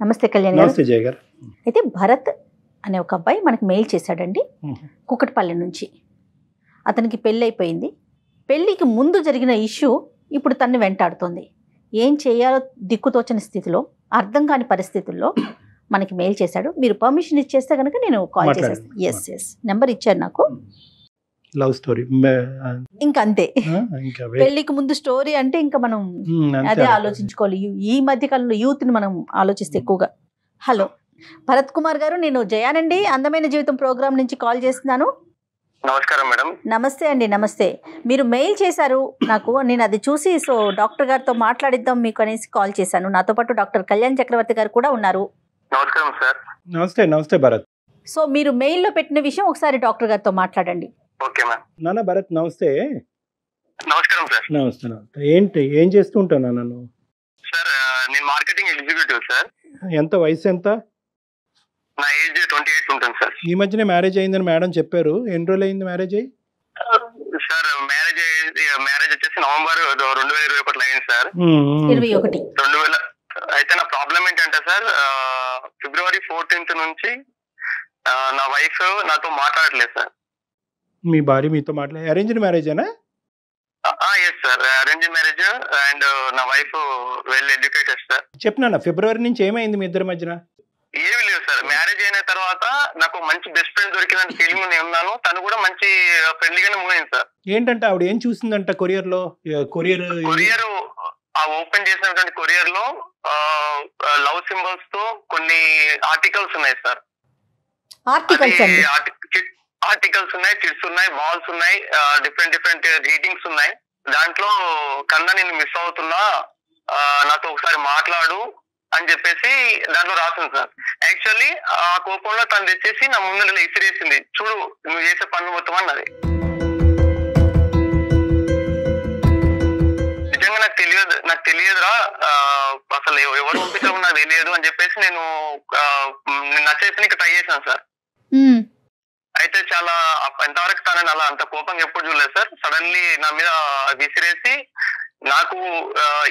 నమస్తే కళ్యాణ్ గారు. నమస్తే జయ గారు. అయితే భరత్ అనే ఒక అబ్బాయి మనకి మెయిల్ చేశాడండి కుకట్పల్లి నుంచి. అతనికి పెళ్ళి అయిపోయింది. పెళ్ళికి ముందు జరిగిన ఇష్యూ ఇప్పుడు తన్ని వెంటాడుతుంది. ఏం చేయాలో దిక్కుతోచని స్థితిలో, అర్థం కాని పరిస్థితుల్లో మనకి మెయిల్ చేశాడు. మీరు పర్మిషన్ ఇచ్చేస్తే కనుక నేను కాల్ చేసేస్తాను. ఎస్ నెంబర్ ఇచ్చారు నాకు. లవ్ స్టోరీ ఇంకా అంతే. పెళ్లికి ముందు స్టోరీ అంటే ఇంకా మనం అదే ఆలోచించుకోవాలి. ఈ మధ్య కాలంలో యూత్ ని మనం ఆలోచిస్తే ఎక్కువగా. హలో భరత్ కుమార్ గారు, నేను జయానండి, అందమైన జీవితం ప్రోగ్రామ్ నుంచి కాల్ చేస్తున్నాను. నమస్కారం మేడం. నమస్తే అండి. నమస్తే. మీరు మెయిల్ చేశారు నాకు, నేను అది చూసి సో డాక్టర్ గారితో మాట్లాడిద్దాం మీకు అనేసి కాల్ చేశాను. నాతో పాటు డాక్టర్ కళ్యాణ్ చక్రవర్తి గారు కూడా ఉన్నారు. నమస్కారం సార్. నమస్తే భరత్. సో మీరు మెయిల్లో పెట్టిన విషయం ఒకసారి డాక్టర్ గారితో మాట్లాడండి. Okay ma'am. నాన్న భరత్ నమస్తే. నమస్కారం సార్. నమస్తే. ఏంటి ఏం చేస్తూ ఉంటాను నన్ను? సార్ నేను మార్కెటింగ్ ఎగ్జిక్యూటివ్ సార్. ఎంత వయసు ఎంత? నా ఏజ్ 28 ఉంటుంది సార్. ఈ మధ్యనే మ్యారేజ్ అయిందని మేడం చెప్పారు. ఎన్ని రోజులు అయింది మ్యారేజ్ అయ్యి? సార్ మ్యారేజ్ వచ్చేసి నవంబర్ 2021 అయింది సార్. 21 అయితే నా ప్రాబ్లం ఏంటంటే సార్, ఫిబ్రవరి 14 నుంచి నా వైఫ్ నాతో మాట్లాడలేదు సార్. మీ భార్య మీతో మాట్లాడే అరేంజ్డ్ మ్యారేజేనా? Yes sir, arrange marriage. And నా వైఫ్ వెల్ ఎడ్యుకేటెడ్ సార్. చెప్పినా ఫిబ్రవరి నుంచి ఏమైంది మీ ఇద్దరి మధ్యన? ఏమి లేదు సార్. మ్యారేజ్ అయిన తర్వాత నాకు మంచి బెస్ట్ ఫ్రెండ్ దొరికిందని ఫీలింగ్ నేను ఉన్నాను. తను కూడా మంచి ఫ్రెండ్లీగానే మూవ్ అయింది సార్. ఏంటంటే ఆవిడ ఏం చూసిందంట కొరియర్ ఓపెన్ చేసినటువంటి కొరియర్ లో లవ్ సింబల్స్ తో కొన్ని ఆర్టికల్స్ ఉన్నాయి సార్. ఆర్టికల్స్ ఉన్నాయి, కిడ్స్ ఉన్నాయి, బాల్స్ ఉన్నాయి, డిఫరెంట్ గ్రీటింగ్స్ ఉన్నాయి. దాంట్లో కన్నా నేను మిస్ అవుతున్నా, నాతో ఒకసారి మాట్లాడు అని చెప్పేసి దాంట్లో రాసింది సార్. యాక్చువల్లీ ఆ కోపంలో తను తెచ్చేసి నా ముందు ఇసిరేసింది. చూడు నువ్వు చేసే పనులు మొత్తం అన్నది. నిజంగా నాకు తెలియదురా, అసలు ఎవరు పంపించాము నాకు తెలియదు అని చెప్పేసి నేను నచ్చేసి ట్రై చేశాను సార్. అయితే చాలా ఎంతవరకు తనని అలా అంత కోపంగా ఎప్పుడు చూడలేదు సార్. సడన్లీ నా మీద విసిరేసి, నాకు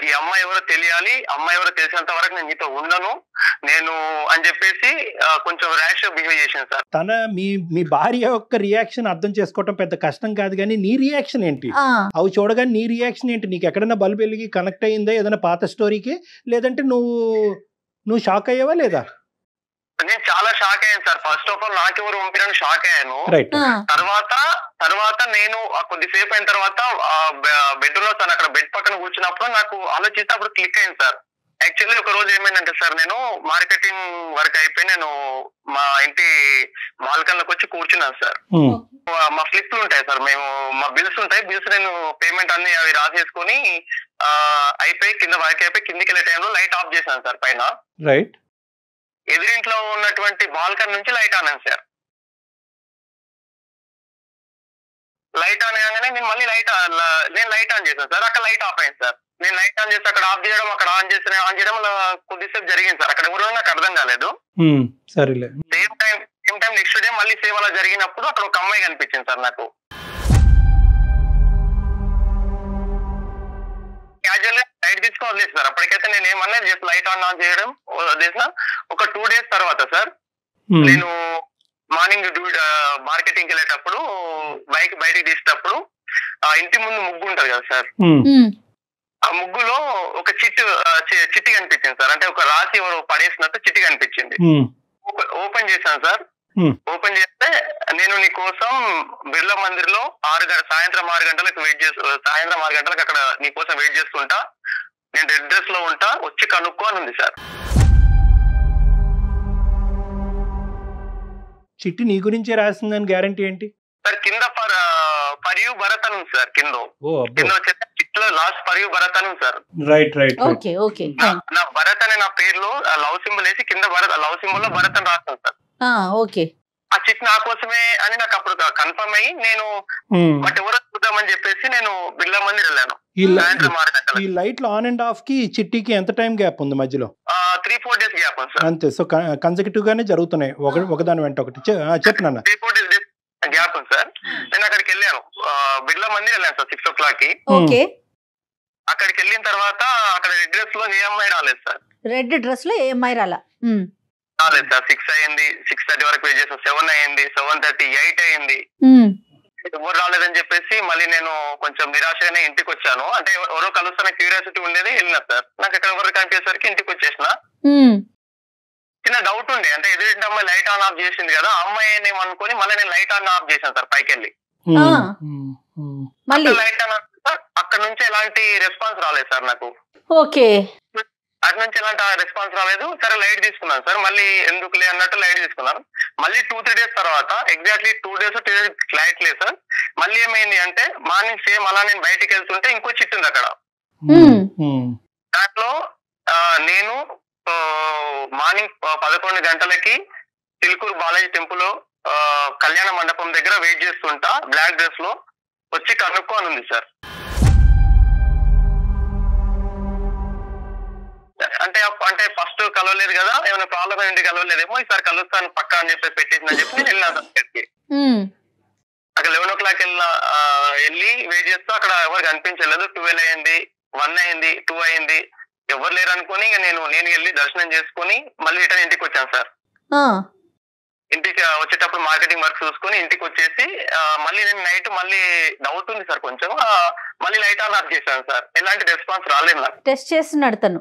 ఈ అమ్మాయి ఎవరో తెలియాలి, అమ్మాయి ఎవరో తెలిసినంత వరకు నేను నీతో ఉండను నేను అని చెప్పేసి కొంచెం ర్యాష్ బిహేవ్ చేశాను సార్. తన మీ భార్య యొక్క రియాక్షన్ అర్థం చేసుకోవటం పెద్ద కష్టం కాదు, కానీ నీ రియాక్షన్ ఏంటి? అవి చూడగానే నీ రియాక్షన్ ఏంటి? నీకు ఎక్కడైనా బల్బు వెలిగి కనెక్ట్ అయ్యిందా ఏదైనా పాత స్టోరీకి? లేదంటే నువ్వు షాక్ అయ్యావా లేదా? నేను చాలా షాక్ అయ్యాను సార్. ఫస్ట్ ఆఫ్ ఆల్ నాకెవరు పంపినని షాక్ అయ్యాను. తర్వాత నేను కొద్దిసేపు అయిన తర్వాత బెడ్రూమ్ లో తను అక్కడ బెడ్ పక్కన కూర్చున్నప్పుడు నాకు ఆలోచిస్తే అప్పుడు క్లిక్ అయింది సార్. యాక్చువల్లీ ఒక రోజు ఏమైందంటే సార్, నేను మార్కెటింగ్ వర్క్ అయిపోయి నేను మా ఇంటి బాల్కన్లోకి వచ్చి కూర్చున్నాను సార్. మా స్లిప్లు ఉంటాయి సార్, మా బిల్స్ ఉంటాయి. బిల్స్ నేను పేమెంట్ అన్ని అవి రాసేసుకొని అయిపోయి కింద వర్క్ అయిపోయి కిందికి వెళ్ళే టైంలో లైట్ ఆఫ్ చేశాను సార్ పైన. రైట్. ఎదురింట్లో ఉన్నటువంటి బాల్కన్ నుంచి లైట్ ఆన్ అయింది సార్. లైట్ ఆన్ కాగానే నేను మళ్ళీ లైట్ ఆన్ చేశాను సార్. అక్కడ లైట్ ఆఫ్ అయింది సార్. నేను లైట్ ఆన్ చేస్తే అక్కడ ఆఫ్ చేయడం, అక్కడ ఆన్ చేయడం కొద్దిసేపు జరిగింది సార్. అక్కడ ఎవరు నాకు అర్థం కాలేదు. సేమ్ టైం నెక్స్ట్ డే మళ్ళీ సేమ్ అలా జరిగినప్పుడు అక్కడ ఒక అమ్మాయి కనిపించింది సార్ నాకు. క్యాజువల్ గా లైట్ తీసుకొని వదిలేదు సార్. అప్పటికైతే నేను ఏమన్నా జస్ట్ లైట్ ఆన్ చేయడం వదిలేసిన. ఒక 2 days తర్వాత సార్, నేను మార్నింగ్ మార్కెటింగ్ వెళ్ళేటప్పుడు బైక్ బయటకు తీసేటప్పుడు ఇంటి ముందు ముగ్గు ఉంటది కదా సార్, ఆ ముగ్గులో ఒక చిట్టి కనిపించింది సార్. అంటే ఒక రాసి ఎవరు పడేసినట్టు చిట్టి కనిపించింది. ఓపెన్ చేశాను సార్. ఓపెన్ చేస్తే, నేను నీ కోసం బిర్లా మందిర్ లో సాయంత్రం 6 గంటలకు అక్కడ నీ కోసం వెయిట్ చేస్తుంటా, నేను రెడ్ డ్రెస్ లో ఉంటా, వచ్చి కనుక్కో అని ఉంది సార్. చిట్టి నీ గురించే రాసిందని గ్యారంటీ ఏంటి సార్? కింద ఫర్ యూ భరత్ అని ఉంది సార్. కింద వచ్చేసి చిట్లో లాస్ట్ ఫర్ యూ భరత్ అని ఉంది సార్. రైట్. నా భరత్ అనే నా పేరులో లవ్ సింబల్ వేసి కింద లవ్ సింబల్ లో భరత్ అని రాస్తాను సార్. ఆ చిట్ నా కోసమే అని నాకు అప్పుడు కన్ఫర్మ్ అయ్యి, నేను బట్ ఎవరో చూద్దామని చెప్పేసి నేను బిర్లా మందిర్ వెళ్ళాను. ఈ లైట్ లో ఆన్ అండ్ ఆఫ్ కి చిట్టికి ఎంత టైం గ్యాప్ ఉంది మధ్యలో? 3-4 days గ్యాప్ ఉంది సార్. అంతే. సో కన్సెక్యూటివ్ గానే జరుగుతున్నాయి, ఒకదాని వెంట ఒకటి. చెప్పు నాన్న. 3-4 days గ్యాప్ ఉంది సార్. నేను అక్కడికి వెళ్ళాను, బిర్లా మందిర్ వెళ్ళాను సార్ 6 o'clock కి. అక్కడికి వెళ్ళిన తర్వాత అక్కడ రెడ్ డ్రెస్ లో ఏ అమ్మాయి రాలేదు సార్. రెడ్ డ్రెస్ లో ఏ అమ్మాయి రాలా? రాలేదు సార్. 6 అయింది, 6:30 వరకు వెయిట్ చేసాను. 7 అయింది, 7:30, 8 అయింది, ఎవరు రాలేదని చెప్పేసి మళ్ళీ నేను కొంచెం నిరాశగానే ఇంటికి వచ్చాను. అంటే ఎవరో కలుస్తున్న క్యూరియాసిటీ ఉండేది, వెళ్ళిన సార్. నాకు ఎక్కడ ఎవరు కనిపించేసరికి ఇంటికి వచ్చేసిన. చిన్న డౌట్ ఉండే, అంటే ఎదురింటి అమ్మాయి లైట్ ఆన్ ఆఫ్ చేసింది కదా, అమ్మాయి అనుకుని మళ్ళీ నేను లైట్ ఆన్ ఆఫ్ చేశాను సార్. పైకి వెళ్ళి లైట్ ఆన్ ఆఫ్, అక్కడ నుంచి ఎలాంటి రెస్పాన్స్ రాలేదు సార్ నాకు. ఓకే, అటు నుంచి ఎలాంటి రెస్పాన్స్ రాలేదు. సరే లైట్ తీసుకున్నాను సార్, మళ్ళీ ఎందుకులే అన్నట్టు లైట్ తీసుకున్నాను. మళ్ళీ 2-3 డేస్ తర్వాత, ఎగ్జాక్ట్లీ 2 డేస్ లైట్ లేదు సార్. మళ్ళీ ఏమైంది అంటే మార్నింగ్ సేమ్ అలా నేను బయటికి వెళ్తుంటే ఇంకో చిట్టు ఉంది అక్కడ. దాంట్లో నేను మార్నింగ్ 11 గంటలకి తిల్కూరు బాలాజీ టెంపుల్ కళ్యాణ మండపం దగ్గర వెయిట్ చేస్తుంటా, బ్లాక్ డ్రెస్ లో వచ్చి కనుక్కో అని ఉంది సార్. అంటే ఫస్ట్ కలవలేదు కదా, ఏమైనా ప్రాబ్లం ఏంటి కలవలేదేమో, ఈసారి కలుస్తాను పక్కా అని చెప్పి పెట్టేసిందని చెప్పి నేను వెళ్ళినా అక్కడికి. అక్కడ 11 o'clock వెళ్ళి వెయిట్ చేస్తూ అక్కడ ఎవరు కనిపించలేదు. 12 అయింది, 1 అయింది, 2 అయింది, ఎవరు లేరు అనుకుని నేను వెళ్ళి దర్శనం చేసుకుని మళ్ళీ రిటర్న్ ఇంటికి వచ్చాను సార్. ఇంటికి వచ్చేటప్పుడు మార్కెటింగ్ వర్క్ చూసుకుని ఇంటికి వచ్చేసి మళ్ళీ నేను నైట్ మళ్ళీ డౌట్ ఉంది సార్ కొంచెం, మళ్ళీ లైట్ ఆన్ ఆఫ్ చేశాను సార్. ఎలాంటి రెస్పాన్స్ రాలేదు నాకు. టెస్ట్ చేస్తున్నాడు తను,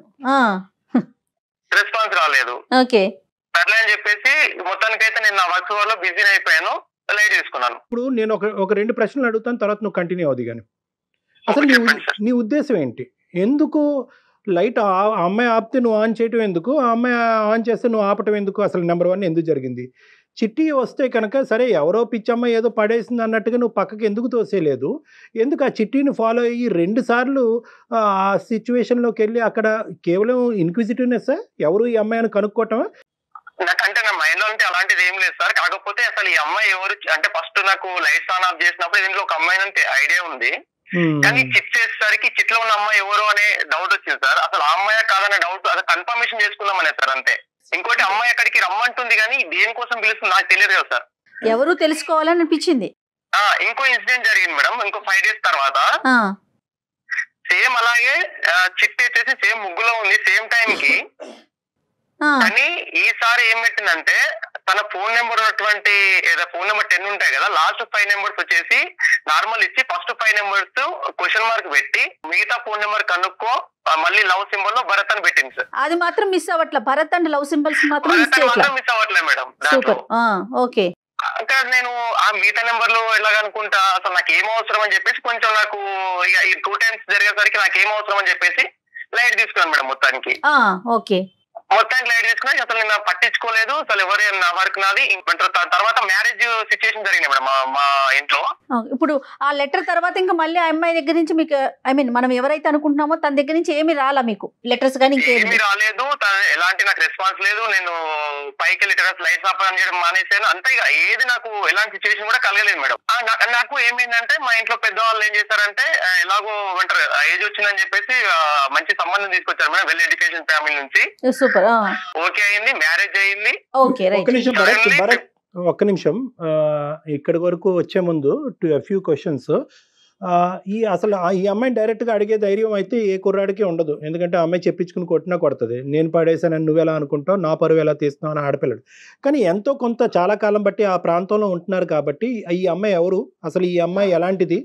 రెస్పాన్స్ రాలేదు. ఓకే సర్లే అని చెప్పేసి మొత్తానికైతే నేను నా వర్క్ వల్ల బిజీ అయిపోయాను, లైట్ తీసుకున్నాను. ఇప్పుడు నేను ఒక 2 ప్రశ్నలు అడుగుతాను, తర్వాత నువ్వు కంటిన్యూ అవుది. కానీ అసలు నీ ఉద్దేశం ఏంటి? ఎందుకు లైట్ అమ్మాయి ఆపితే నువ్వు ఆన్ చేయటం ఎందుకు, ఆ అమ్మాయి ఆన్ చేస్తే నువ్వు ఆపటం ఎందుకు? అసలు నెంబర్ 1 ఎందుకు జరిగింది? చిట్టి వస్తే కనుక సరే ఎవరో పిచ్చమ్మ ఏదో పడేసింది అన్నట్టుగా నువ్వు పక్కకి ఎందుకు తోసేయలేదు? ఎందుకు ఆ చిట్టిని ఫాలో అయ్యి 2 సార్లు ఆ సిచ్యువేషన్లోకి వెళ్ళి అక్కడ కేవలం ఇన్క్విజిటివ్నెస్, ఎవరు ఈ అమ్మాయిని కనుక్కోవటమా? నాకంటే నా మైండ్ లో అంటే అలాంటిది ఏం లేదు సార్. కాకపోతే అసలు ఈ అమ్మాయి ఎవరు అంటే ఫస్ట్ నాకు లైట్స్ ఆన్ ఆఫ్ చేసినప్పుడు దీంట్లో ఒక అమ్మాయి అంటే ఐడియా ఉంది, కానీ చిట్ చేసేసరికి చిట్లో ఉన్న అమ్మాయి ఎవరు అనే డౌట్ వచ్చింది సార్. అసలు ఆ అమ్మాయి కాదనే డౌట్, అది కన్ఫర్మేషన్ చేసుకుందామనే సార్ అంతే. ఇంకోటి అమ్మాయి అక్కడికి రమ్మంటుంది కానీ దేనికోసం పిలుస్తుంది నాకు తెలియదు కదా సార్. ఎవరు తెలుసుకోవాలని అనిపించింది. ఇంకో ఇన్సిడెంట్ జరిగింది మేడం, ఇంకో 5 days తర్వాత సేమ్ అలాగే చిట్ వచ్చేసి సేమ్ ముగ్గులో ఉంది సేమ్ టైం కి. కానీ ఈసారి ఏం పెట్టిందంటే తన ఫోన్ నెంబర్ ఉన్నటువంటి ఫోన్ నెంబర్ 10 ఉంటాయి కదా, లాస్ట్ 5 నెంబర్స్ వచ్చేసి నార్మల్ ఇచ్చి ఫస్ట్ 5 నెంబర్స్ క్వశ్చన్ మార్క్ పెట్టి మిగతా ఫోన్ నెంబర్ కనుక్కో మళ్ళీ లవ్ సింబల్ లో భరత్ అని పెట్టింది సార్. అది మాత్రం మిస్ అవ్వట్లే, భరత్ అండ్ లవ్ సింబల్స్ మాత్రం మిస్ అవ్వట్లేదు మేడం. ఓకే, అక్కడ నేను ఆ మిగతా నెంబర్లు ఎలాగనుకుంటా, అసలు నాకు ఏం అవసరం అని చెప్పేసి కొంచెం నాకు ఈ 2 times జరిగేసరికి నాకు ఏం అవసరం అని చెప్పేసి లైట్ తీసుకున్నాను మేడం మొత్తానికి. ఓకే, మొత్తానికి లైట్ తీసుకున్నా. అసలు నేను పట్టించుకోలేదు, అసలు ఎవరు నా వర్క్ నాది. తర్వాత మ్యారేజ్ సిచ్యువేషన్ జరిగింది మేడం మా ఇంట్లో. ఇప్పుడు ఆ లెటర్ తర్వాత ఇంకా మళ్ళీ ఆ అమ్మాయి దగ్గర నుంచి మీకు మనం ఎవరైతే అనుకుంటున్నామో తన దగ్గర నుంచి ఏమి రాలా మీకు లెటర్స్ కానీ? ఏమీ రాలేదు, ఎలాంటి నాకు రెస్పాన్స్ లేదు. నేను పైకి వెళ్ళి టెర్రస్ లైట్స్ ఆఫ్ చేయడం మానేసాను అంతే. ఇక ఏది నాకు ఎలాంటి సిచ్యువేషన్ కూడా కలగలేదు మేడం. నాకు ఏమైందంటే మా ఇంట్లో పెద్దవాళ్ళు ఏం చేశారంటే ఎలాగో అంటారు ఏజ్ వచ్చిందని చెప్పేసి మంచి సంబంధం తీసుకొచ్చారు మేడం, వెల్ ఎడ్యుకేషన్ ఫ్యామిలీ నుంచి. సూపర్, ఓకే అయింది, మ్యారేజ్ అయింది. ఒక్క నిమిషం ఇక్కడి వరకు వచ్చే ముందు ఫ్యూ క్వశ్చన్స్. అసలు ఈ అమ్మాయిని డైరెక్ట్గా అడిగే ధైర్యం అయితే ఏ కుర్రాడికి ఉండదు, ఎందుకంటే ఆ అమ్మాయి చెప్పించుకుని కొట్టినా కొడుతుంది. నేను పడేసానని నువ్వెలా అనుకుంటావు, నా పరువు ఎలా తీస్తున్నావు అని ఆడపిల్లడు. కానీ ఎంతో కొంత చాలా కాలం బట్టి ఆ ప్రాంతంలో ఉంటున్నారు కాబట్టి ఈ అమ్మాయి ఎవరు, అసలు ఈ అమ్మాయి ఎలాంటిది,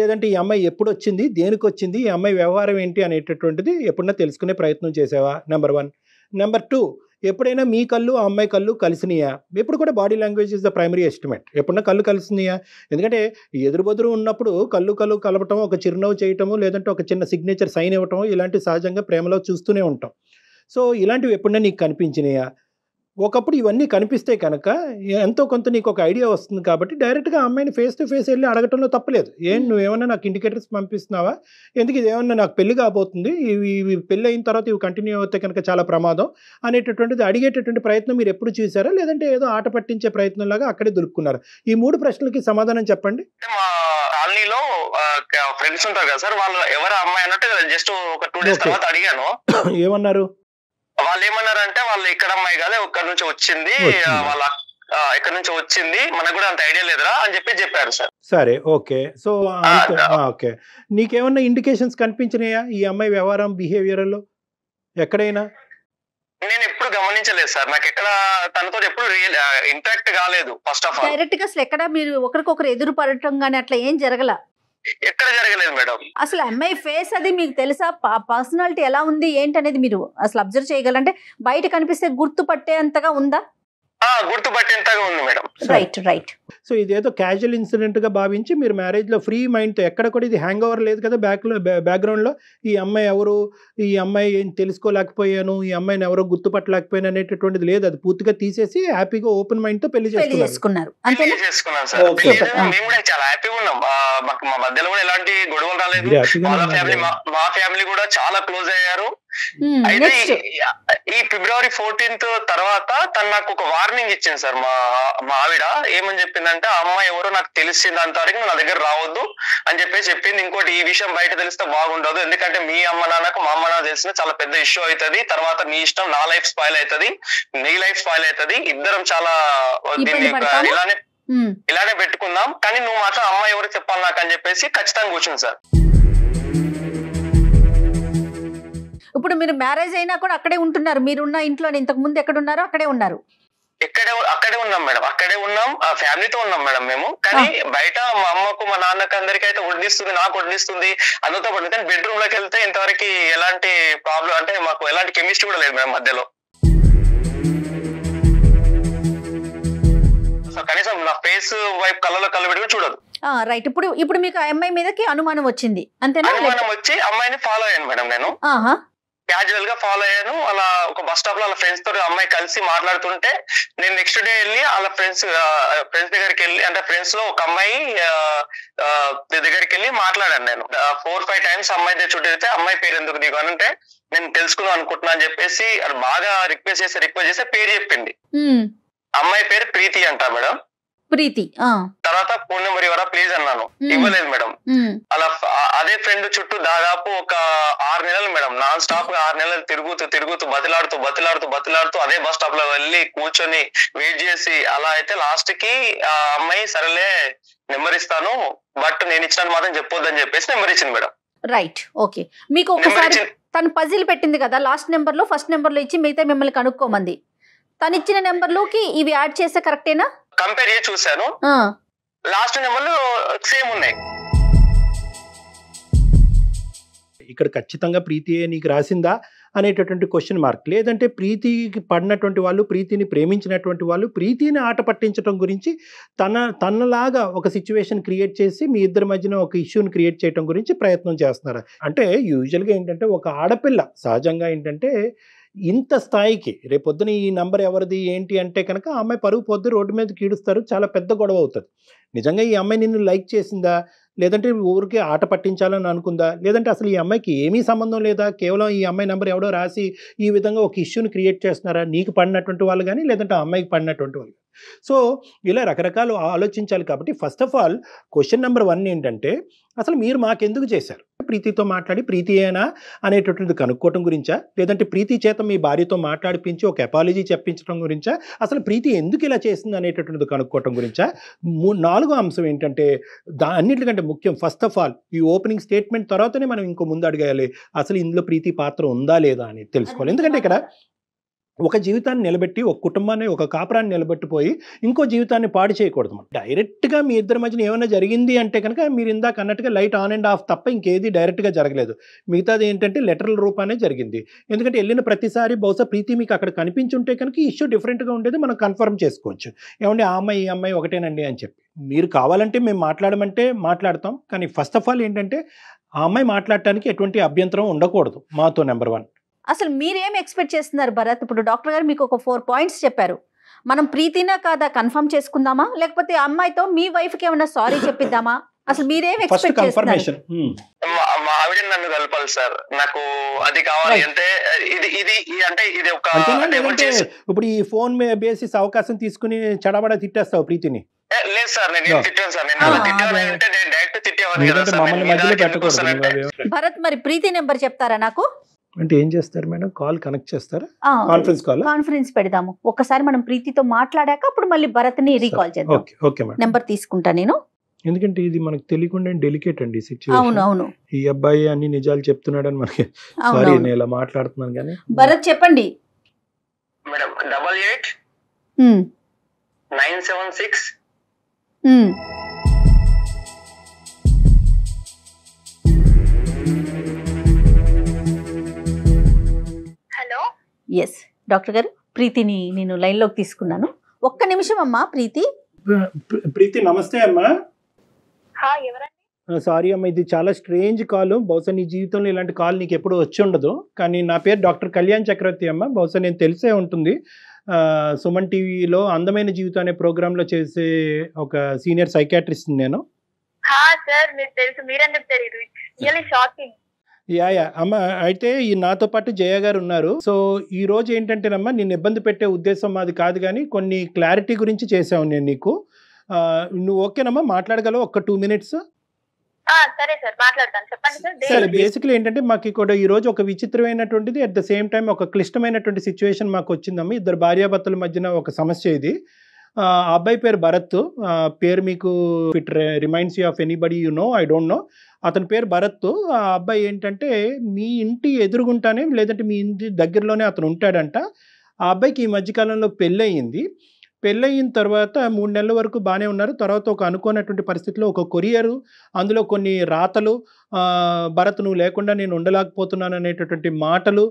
లేదంటే ఈ అమ్మాయి ఎప్పుడు వచ్చింది, దేనికి వచ్చింది, ఈ అమ్మాయి వ్యవహారం ఏంటి అనేటటువంటిది ఎప్పుడన్నా తెలుసుకునే ప్రయత్నం చేసావా? నెంబర్ 1. నెంబర్ 2, ఎప్పుడైనా మీ కళ్ళు ఆ అమ్మాయి కళ్ళు కలిసినాయా? ఎప్పుడు కూడా body language is the primary estimate. ఎప్పుడన్నా కళ్ళు కలిసినాయా? ఎందుకంటే ఎదురు ఉన్నప్పుడు కళ్ళు కలపటం, ఒక చిరునవ్వు చేయటము, లేదంటే ఒక చిన్న సిగ్నేచర్ సైన్ ఇవ్వటం, ఇలాంటి సహజంగా ప్రేమలో చూస్తూనే ఉంటాం. సో ఇలాంటివి ఎప్పుడన్నా నీకు కనిపించినాయా? ఒకప్పుడు ఇవన్నీ కనిపిస్తే కనుక ఎంతో కొంత నీకు ఒక ఐడియా వస్తుంది కాబట్టి డైరెక్ట్గా అమ్మాయిని ఫేస్ టు ఫేస్ వెళ్ళి అడగటంలో తప్పలేదు. నువ్వేమన్నా నాకు ఇండికేటర్స్ పంపిస్తున్నావా, ఎందుకు ఇదేమన్నా నాకు పెళ్లి కాబోతుంది, ఇవి పెళ్ళి అయిన తర్వాత ఇవి కంటిన్యూ అవుతే కనుక చాలా ప్రమాదం అనేటటువంటిది అడిగేటటువంటి ప్రయత్నం మీరు ఎప్పుడు చూసారా, లేదంటే ఏదో ఆట పట్టించే ప్రయత్నంలాగా అక్కడే దొరుకున్నారు? ఈ 3 ప్రశ్నలకి సమాధానం చెప్పండి. కాలనీలో ఫ్రెండ్స్ ఉంటారు కదా సార్, వాళ్ళు ఎవరు అమ్మాయి అన్నట్టు జస్ట్ ఒక 2 days తర్వాత అడిగాను. ఏమన్నారు? వాళ్ళు ఏమన్నారంటే వాళ్ళు ఇక్కడ అమ్మాయి కాదు, ఒక్కడి నుంచి వచ్చింది, వాళ్ళ ఇక్కడ నుంచి వచ్చింది, మనకు కూడా అంత ఐడియా లేదురా అని చెప్పారు సార్. సరే, ఓకే. సో ఓకే, నీకేమన్నా ఇండికేషన్స్ కనిపించినాయా ఈ అమ్మాయి వ్యవహారం బిహేవియర్లో ఎక్కడైనా? నేను ఎప్పుడు గమనించలేదు సార్. నాకు ఎక్కడ తనతో ఎప్పుడు ఇంటరాక్ట్ కాలేదు. ఫస్ట్ ఆఫ్ ఆల్ డైరెక్ట్ గా అసలు ఎక్కడ మీరు ఒకరికొకరు ఎదురు పడటం గానీ అట్లా ఏం జరగల? ఎక్కడ జరగలేదు మేడం. అసలు అమ్మాయి ఫేస్ అది మీకు తెలుసా? పర్సనాలిటీ ఎలా ఉంది ఏంటి అనేది మీరు అసలు అబ్జర్వ్ చేయగలంటే బయట కనిపిస్తే గుర్తుపట్టేంతగా ఉందా? గుర్తుపట్టేంతగా ఉంది మేడం. Right right. సో ఇదేదో క్యాజువల్ ఇన్సిడెంట్ గా భావించి మీరు మ్యారేజ్ లో ఫ్రీ మైండ్ తో, ఎక్కడ కూడా ఇది హ్యాంగ్ ఓవర్ లేదు కదా బ్యాక్గ్రౌండ్ లో, ఈ అమ్మాయి ఎవరు, ఈ అమ్మాయి ఏం తెలుసుకోలేకపోయాను, ఈ అమ్మాయిని ఎవరో గుర్తుపట్టలేకపోయాను అనేటటువంటిది లేదు. అది పూర్తిగా తీసేసి హ్యాపీగా ఓపెన్ మైండ్ తో పెళ్లి చేసుకున్నారు. పెళ్లి చేసుకున్నాం సార్. మేము కూడా చాలా హ్యాపీగా ఉన్నాం. మాకు మా మధ్యలో కూడా ఎలాంటి గొడవలు రాలేదు. మా ఫ్యామిలీ కూడా చాలా క్లోజ్ అయ్యారు. అయితే ఈ ఫిబ్రవరి 14th తర్వాత తను నాకు ఒక వార్నింగ్ ఇచ్చింది సార్. మా ఆవిడ ఏమని చెప్పిందంటే, ఆ అమ్మాయి ఎవరో నాకు తెలిసింది అంతవరకు నా దగ్గర రావద్దు అని చెప్పింది. ఇంకోటి, ఈ విషయం బయట తెలిస్తే బాగుండదు, ఎందుకంటే మీ అమ్మ నాన్నకు మా అమ్మ నాన్న తెలిసిన చాలా పెద్ద ఇష్యూ అవుతుంది, తర్వాత నీ ఇష్టం, నా లైఫ్ స్పాయిల్ అవుతుంది, నీ లైఫ్ స్పాయిల్ అవుతుంది, ఇద్దరం చాలా ఇలానే పెట్టుకుందాం, కానీ నువ్వు మాత్రం అమ్మాయి ఎవరు చెప్పాలి నాకు అని చెప్పేసి ఖచ్చితంగా కూర్చుంది సార్. ఇప్పుడు మీరు మ్యారేజ్ అయినా కూడా అక్కడే ఉంటున్నారు? మీరున్న ఇంట్లో ఇంతకు ముందు ఎక్కడ ఉన్నారో అక్కడే ఉన్నారు? అక్కడే ఉన్నాం మేడం. అక్కడే ఉన్నాం, ఫ్యామిలీతో ఉన్నాం మేడం మేము. కానీ బయట మా అమ్మకు మా నాన్నకు అందరికీ అయితే వడ్డిస్తుంది, నాకు వడ్డిస్తుంది, అందరితో పడుతుంది. కానీ బెడ్రూమ్ లోకి వెళ్తే ఇంతవరకు ఎలాంటి ప్రాబ్లం, అంటే మాకు ఎలాంటి కెమిస్ట్రీ కూడా లేదు మేడం మధ్యలో. కనీసం నా ఫేస్ వైపు కళ్ళలో కళ్ళు పెట్టి చూడదు. రైట్. ఇప్పుడు మీకు అమ్మాయి మీదకి అనుమానం వచ్చింది అంతేనా? అనుమానం వచ్చి అమ్మాయిని ఫాలో అయ్యాను మేడం. నేను క్యాజువల్ గా ఫాలో అయ్యాను. అలా ఒక బస్ స్టాప్ లో వాళ్ళ ఫ్రెండ్స్ తోటి అమ్మాయి కలిసి మాట్లాడుతుంటే నేను నెక్స్ట్ డే వెళ్ళి వాళ్ళ ఫ్రెండ్స్ దగ్గరికి వెళ్ళి, అంటే ఫ్రెండ్స్ లో ఒక అమ్మాయి దగ్గరికి వెళ్ళి మాట్లాడాను. నేను 4-5 times అమ్మాయి దగ్గర చుట్టూ వెళ్తే, అమ్మాయి పేరు ఎందుకు నీకు అంటే, నేను తెలుసుకుందాం అనుకుంటున్నా అని చెప్పేసి అది బాగా రిక్వెస్ట్ చేస్తే పేరు చెప్పింది. అమ్మాయి పేరు ప్రీతి అంట మేడం. ప్రీతి. తర్వాత ఫోన్ నెంబర్ ఇవ్వరా ప్లీజ్ అన్నాను, ఇవ్వలేదు మేడం. అలా అదే ఫ్రెండ్ చుట్టూ దాదాపు ఒక 6 నెలలు మేడం, నాన్ స్టాప్ గా 6 నెలలు తిరుగుతూ బతిలాడుతూ అదే బస్ స్టాప్ లో వెళ్ళి కూర్చొని వెయిట్ చేసి, అలా అయితే లాస్ట్ కి ఆ అమ్మాయి సరేలే నెంబర్ ఇస్తాను, బట్ నేను ఇచ్చినట్టు మాత్రం చెప్పొద్దని చెప్పేసి నెంబర్ ఇచ్చింది మేడం. రైట్. ఓకే. మీకు ఒకసారి తను పజిల్ పెట్టింది కదా, లాస్ట్ నెంబర్ లో ఫస్ట్ నెంబర్ లో ఇచ్చి మిగతా మిమ్మల్ని కనుక్కోమంది. తను ఇచ్చిన నెంబర్ లోకి ఇవి యాడ్ చేస్తే కరెక్టేనా? కంపేర్ చేసి చూసాను, లాస్ట్ నెంబర్లు సేమ్ ఉన్నాయి. ఇక్కడ ఖచ్చితంగా ప్రీతి నీకు రాసిందా అనేటటువంటి క్వశ్చన్ మార్క్. లేదంటే ప్రీతికి పడినటువంటి వాళ్ళు, ప్రీతిని ప్రేమించినటువంటి వాళ్ళు ప్రీతిని ఆట పట్టించడం గురించి తనలాగా ఒక సిచ్యువేషన్ క్రియేట్ చేసి మీ ఇద్దరి మధ్యన ఒక ఇష్యూని క్రియేట్ చేయడం గురించి ప్రయత్నం చేస్తున్నారు. అంటే యూజువల్గా ఏంటంటే ఒక ఆడపిల్ల సహజంగా ఏంటంటే ఇంత స్థాయికి రేపొద్దున ఈ నంబర్ ఎవరిది ఏంటి అంటే కనుక ఆ అమ్మాయి పరుగు పొద్దు రోడ్డు మీద కీడుస్తారు, చాలా పెద్ద గొడవ అవుతుంది. నిజంగా ఈ అమ్మాయి నిన్ను లైక్ చేసిందా, లేదంటే ఊరికి ఆట పట్టించాలని అనుకుందా, లేదంటే అసలు ఈ అమ్మాయికి ఏమీ సంబంధం లేదా, కేవలం ఈ అమ్మాయి నెంబర్ ఎవడో రాసి ఈ విధంగా ఒక ఇష్యూని క్రియేట్ చేస్తున్నారా, నీకు పడినటువంటి వాళ్ళు కానీ లేదంటే ఆ అమ్మాయికి పడినటువంటి వాళ్ళు. సో ఇలా రకరకాలు ఆలోచించాలి. కాబట్టి first of all question number 1 ఏంటంటే, అసలు మీరు మాకెందుకు చేశారు? ప్రీతితో మాట్లాడి ప్రీతి ఏనా అనేటటువంటిది కనుక్కోవటం గురించా, లేదంటే ప్రీతి చేత మీ భార్యతో మాట్లాడిపించి ఒక అపాలజీ చెప్పించడం గురించా, అసలు ప్రీతి ఎందుకు ఇలా చేసింది అనేటటువంటిది కనుక్కోవటం గురించా? 4వ అంశం ఏంటంటే, అన్నిటికంటే ముఖ్యం ఫస్ట్ ఆఫ్ ఆల్ ఈ ఓపెనింగ్ స్టేట్మెంట్ తర్వాతనే మనం ఇంకో ముందు అడగాలి, అసలు ఇందులో ప్రీతి పాత్ర ఉందా లేదా అని తెలుసుకోవాలి. ఎందుకంటే ఇక్కడ ఒక జీవితాన్ని నిలబెట్టి, ఒక కుటుంబాన్ని, ఒక కాపురాన్ని నిలబెట్టిపోయి ఇంకో జీవితాన్ని పాడు చేయకూడదు. డైరెక్ట్గా మీ ఇద్దరి మధ్యన ఏమైనా జరిగింది అంటే కనుక మీరు ఇందాక అన్నట్టుగా లైట్ ఆన్ అండ్ ఆఫ్ తప్ప ఇంకేది డైరెక్ట్గా జరగలేదు. మిగతాది ఏంటంటే లెటరల్ రూపానే జరిగింది. ఎందుకంటే వెళ్ళిన ప్రతిసారి బహుశా ప్రీతి మీకు అక్కడ కనిపించుంటే కనుక ఈ ఇష్యూ డిఫరెంట్గా ఉండేది, మనం కన్ఫర్మ్ చేసుకోవచ్చు. ఏమంటే ఆ అమ్మాయి ఈ అమ్మాయి ఒకటేనండి అని చెప్పి. మీరు కావాలంటే మేము మాట్లాడమంటే మాట్లాడతాం, కానీ ఫస్ట్ ఆఫ్ ఆల్ ఏంటంటే ఆ అమ్మాయి మాట్లాడటానికి ఎటువంటి అభ్యంతరం ఉండకూడదు మాతో. నెంబర్ 1. అసలు మీరేం ఎక్స్పెక్ట్ చేస్తున్నారు భరత్? ఇప్పుడు డాక్టర్ గారు మీకు ఒక 4 points చెప్పారు. మనం ప్రీతినా కాదా కన్ఫర్మ్ చేసుకుందామా, లేకపోతే అమ్మాయితో మీ వైఫ్ కి ఏమైనా సారీ చెప్పిద్దామా? అసలు మీరేం ఎక్స్పెక్ట్ చేస్తున్నారు? మా ఆవిడ నన్ను కలపాలి సార్, నాకు అది కావాలి. అంటే ఇది అంటే ఇది ఒక ఇప్పుడు ఈ ఫోన్ బేసిస్ అవకాశం తీసుకుని చడబడ తిట్టేస్తావు ప్రీతిని? లేదు సార్, నేను తిట్టాను సార్. నేను డైరెక్ట్ తిట్టేవాడిని కదా. భరత్, మరి ప్రీతి నెంబర్ చెప్తారా నాకు? అంటే ఏం చేస్తారు మేడం? కాల్ కనెక్ట్ చేస్తారా? కాన్ఫరెన్స్ పెడదాము. ఒక్కసారి మనం ప్రీతితో మాట్లాడాక అప్పుడు మళ్ళీ భరత్ ని రీకాల్ చేద్దాం. ఓకే మేడం, నెంబర్ తీసుకుంటా నేను. ఎందుకంటే ఇది మనకు తెలియకుండా డెలికేట్ అండి సిచ్యువేషన్. అవును. ఈ అబ్బాయి అన్ని నిజాలు చెప్తున్నాడని మనకి, సారీ నేను ఇలా మాట్లాడుతున్నాను కానీ. భరత్ చెప్పండి. Madam 88 976 hello. ఎస్ డాక్టర్ గారు, ప్రీతిని నేను లైన్లోకి తీసుకున్నాను. ఒక్క నిమిషం అమ్మా. ప్రీతి నమస్తే అమ్మా. సారీ అమ్మా, ఇది చాలా స్ట్రేంజ్ కాల్. బహుశా నీ జీవితంలో ఇలాంటి కాల్ నీకు ఎప్పుడు వచ్చి ఉండదు. కానీ నా పేరు డాక్టర్ కళ్యాణ్ చక్రవర్తి అమ్మ. బహుశా నేను తెలిసే ఉంటుంది. సుమన్ టీవీలో అందమైన జీవితం అనే ప్రోగ్రాంలో చేసే ఒక సీనియర్ సైకాట్రిస్ట్ నేను. యా అమ్మ, అయితే ఈ నాతో పాటు జయ గారు ఉన్నారు. సో ఈ రోజు ఏంటంటేనమ్మా, నేను ఇబ్బంది పెట్టే ఉద్దేశం అది కాదు, కానీ కొన్ని క్లారిటీ గురించి చేసావు నేను నీకు. నువ్వు ఓకేనమ్మా, మాట్లాడగలవు ఒక 2 minutes? సరే సార్, మాట్లాడతాను. చెప్పండి సార్. సరే, బేసిక్లీ ఏంటంటే మాకు ఇక్కడ ఈ రోజు ఒక విచిత్రమైనటువంటిది, అట్ ద సేమ్ టైం ఒక క్లిష్టమైనటువంటి సిచ్యువేషన్ మాకు వచ్చిందమ్మా. ఇద్దరు భార్యాభర్తల మధ్యన ఒక సమస్య ఇది. ఆ అబ్బాయి పేరు భరత్. పేరు మీకు it reminds you of anybody you know, I don't know. అతని పేరు భరత్. ఆ అబ్బాయి ఏంటంటే మీ ఇంటి ఎదురుగుంటానే, లేదంటే మీ ఇంటి దగ్గరలోనే అతను ఉంటాడంట. ఆ అబ్బాయికి ఈ మధ్యకాలంలో పెళ్ళయింది. పెళ్ళయిన తర్వాత 3 నెలల వరకు బాగానే ఉన్నారు. తర్వాత ఒక అనుకోనటువంటి పరిస్థితిలో ఒక కొరియరు, అందులో కొన్ని రాతలు, భరత్ నువ్వు లేకుండా నేను ఉండలేకపోతున్నాను అనేటటువంటి మాటలు,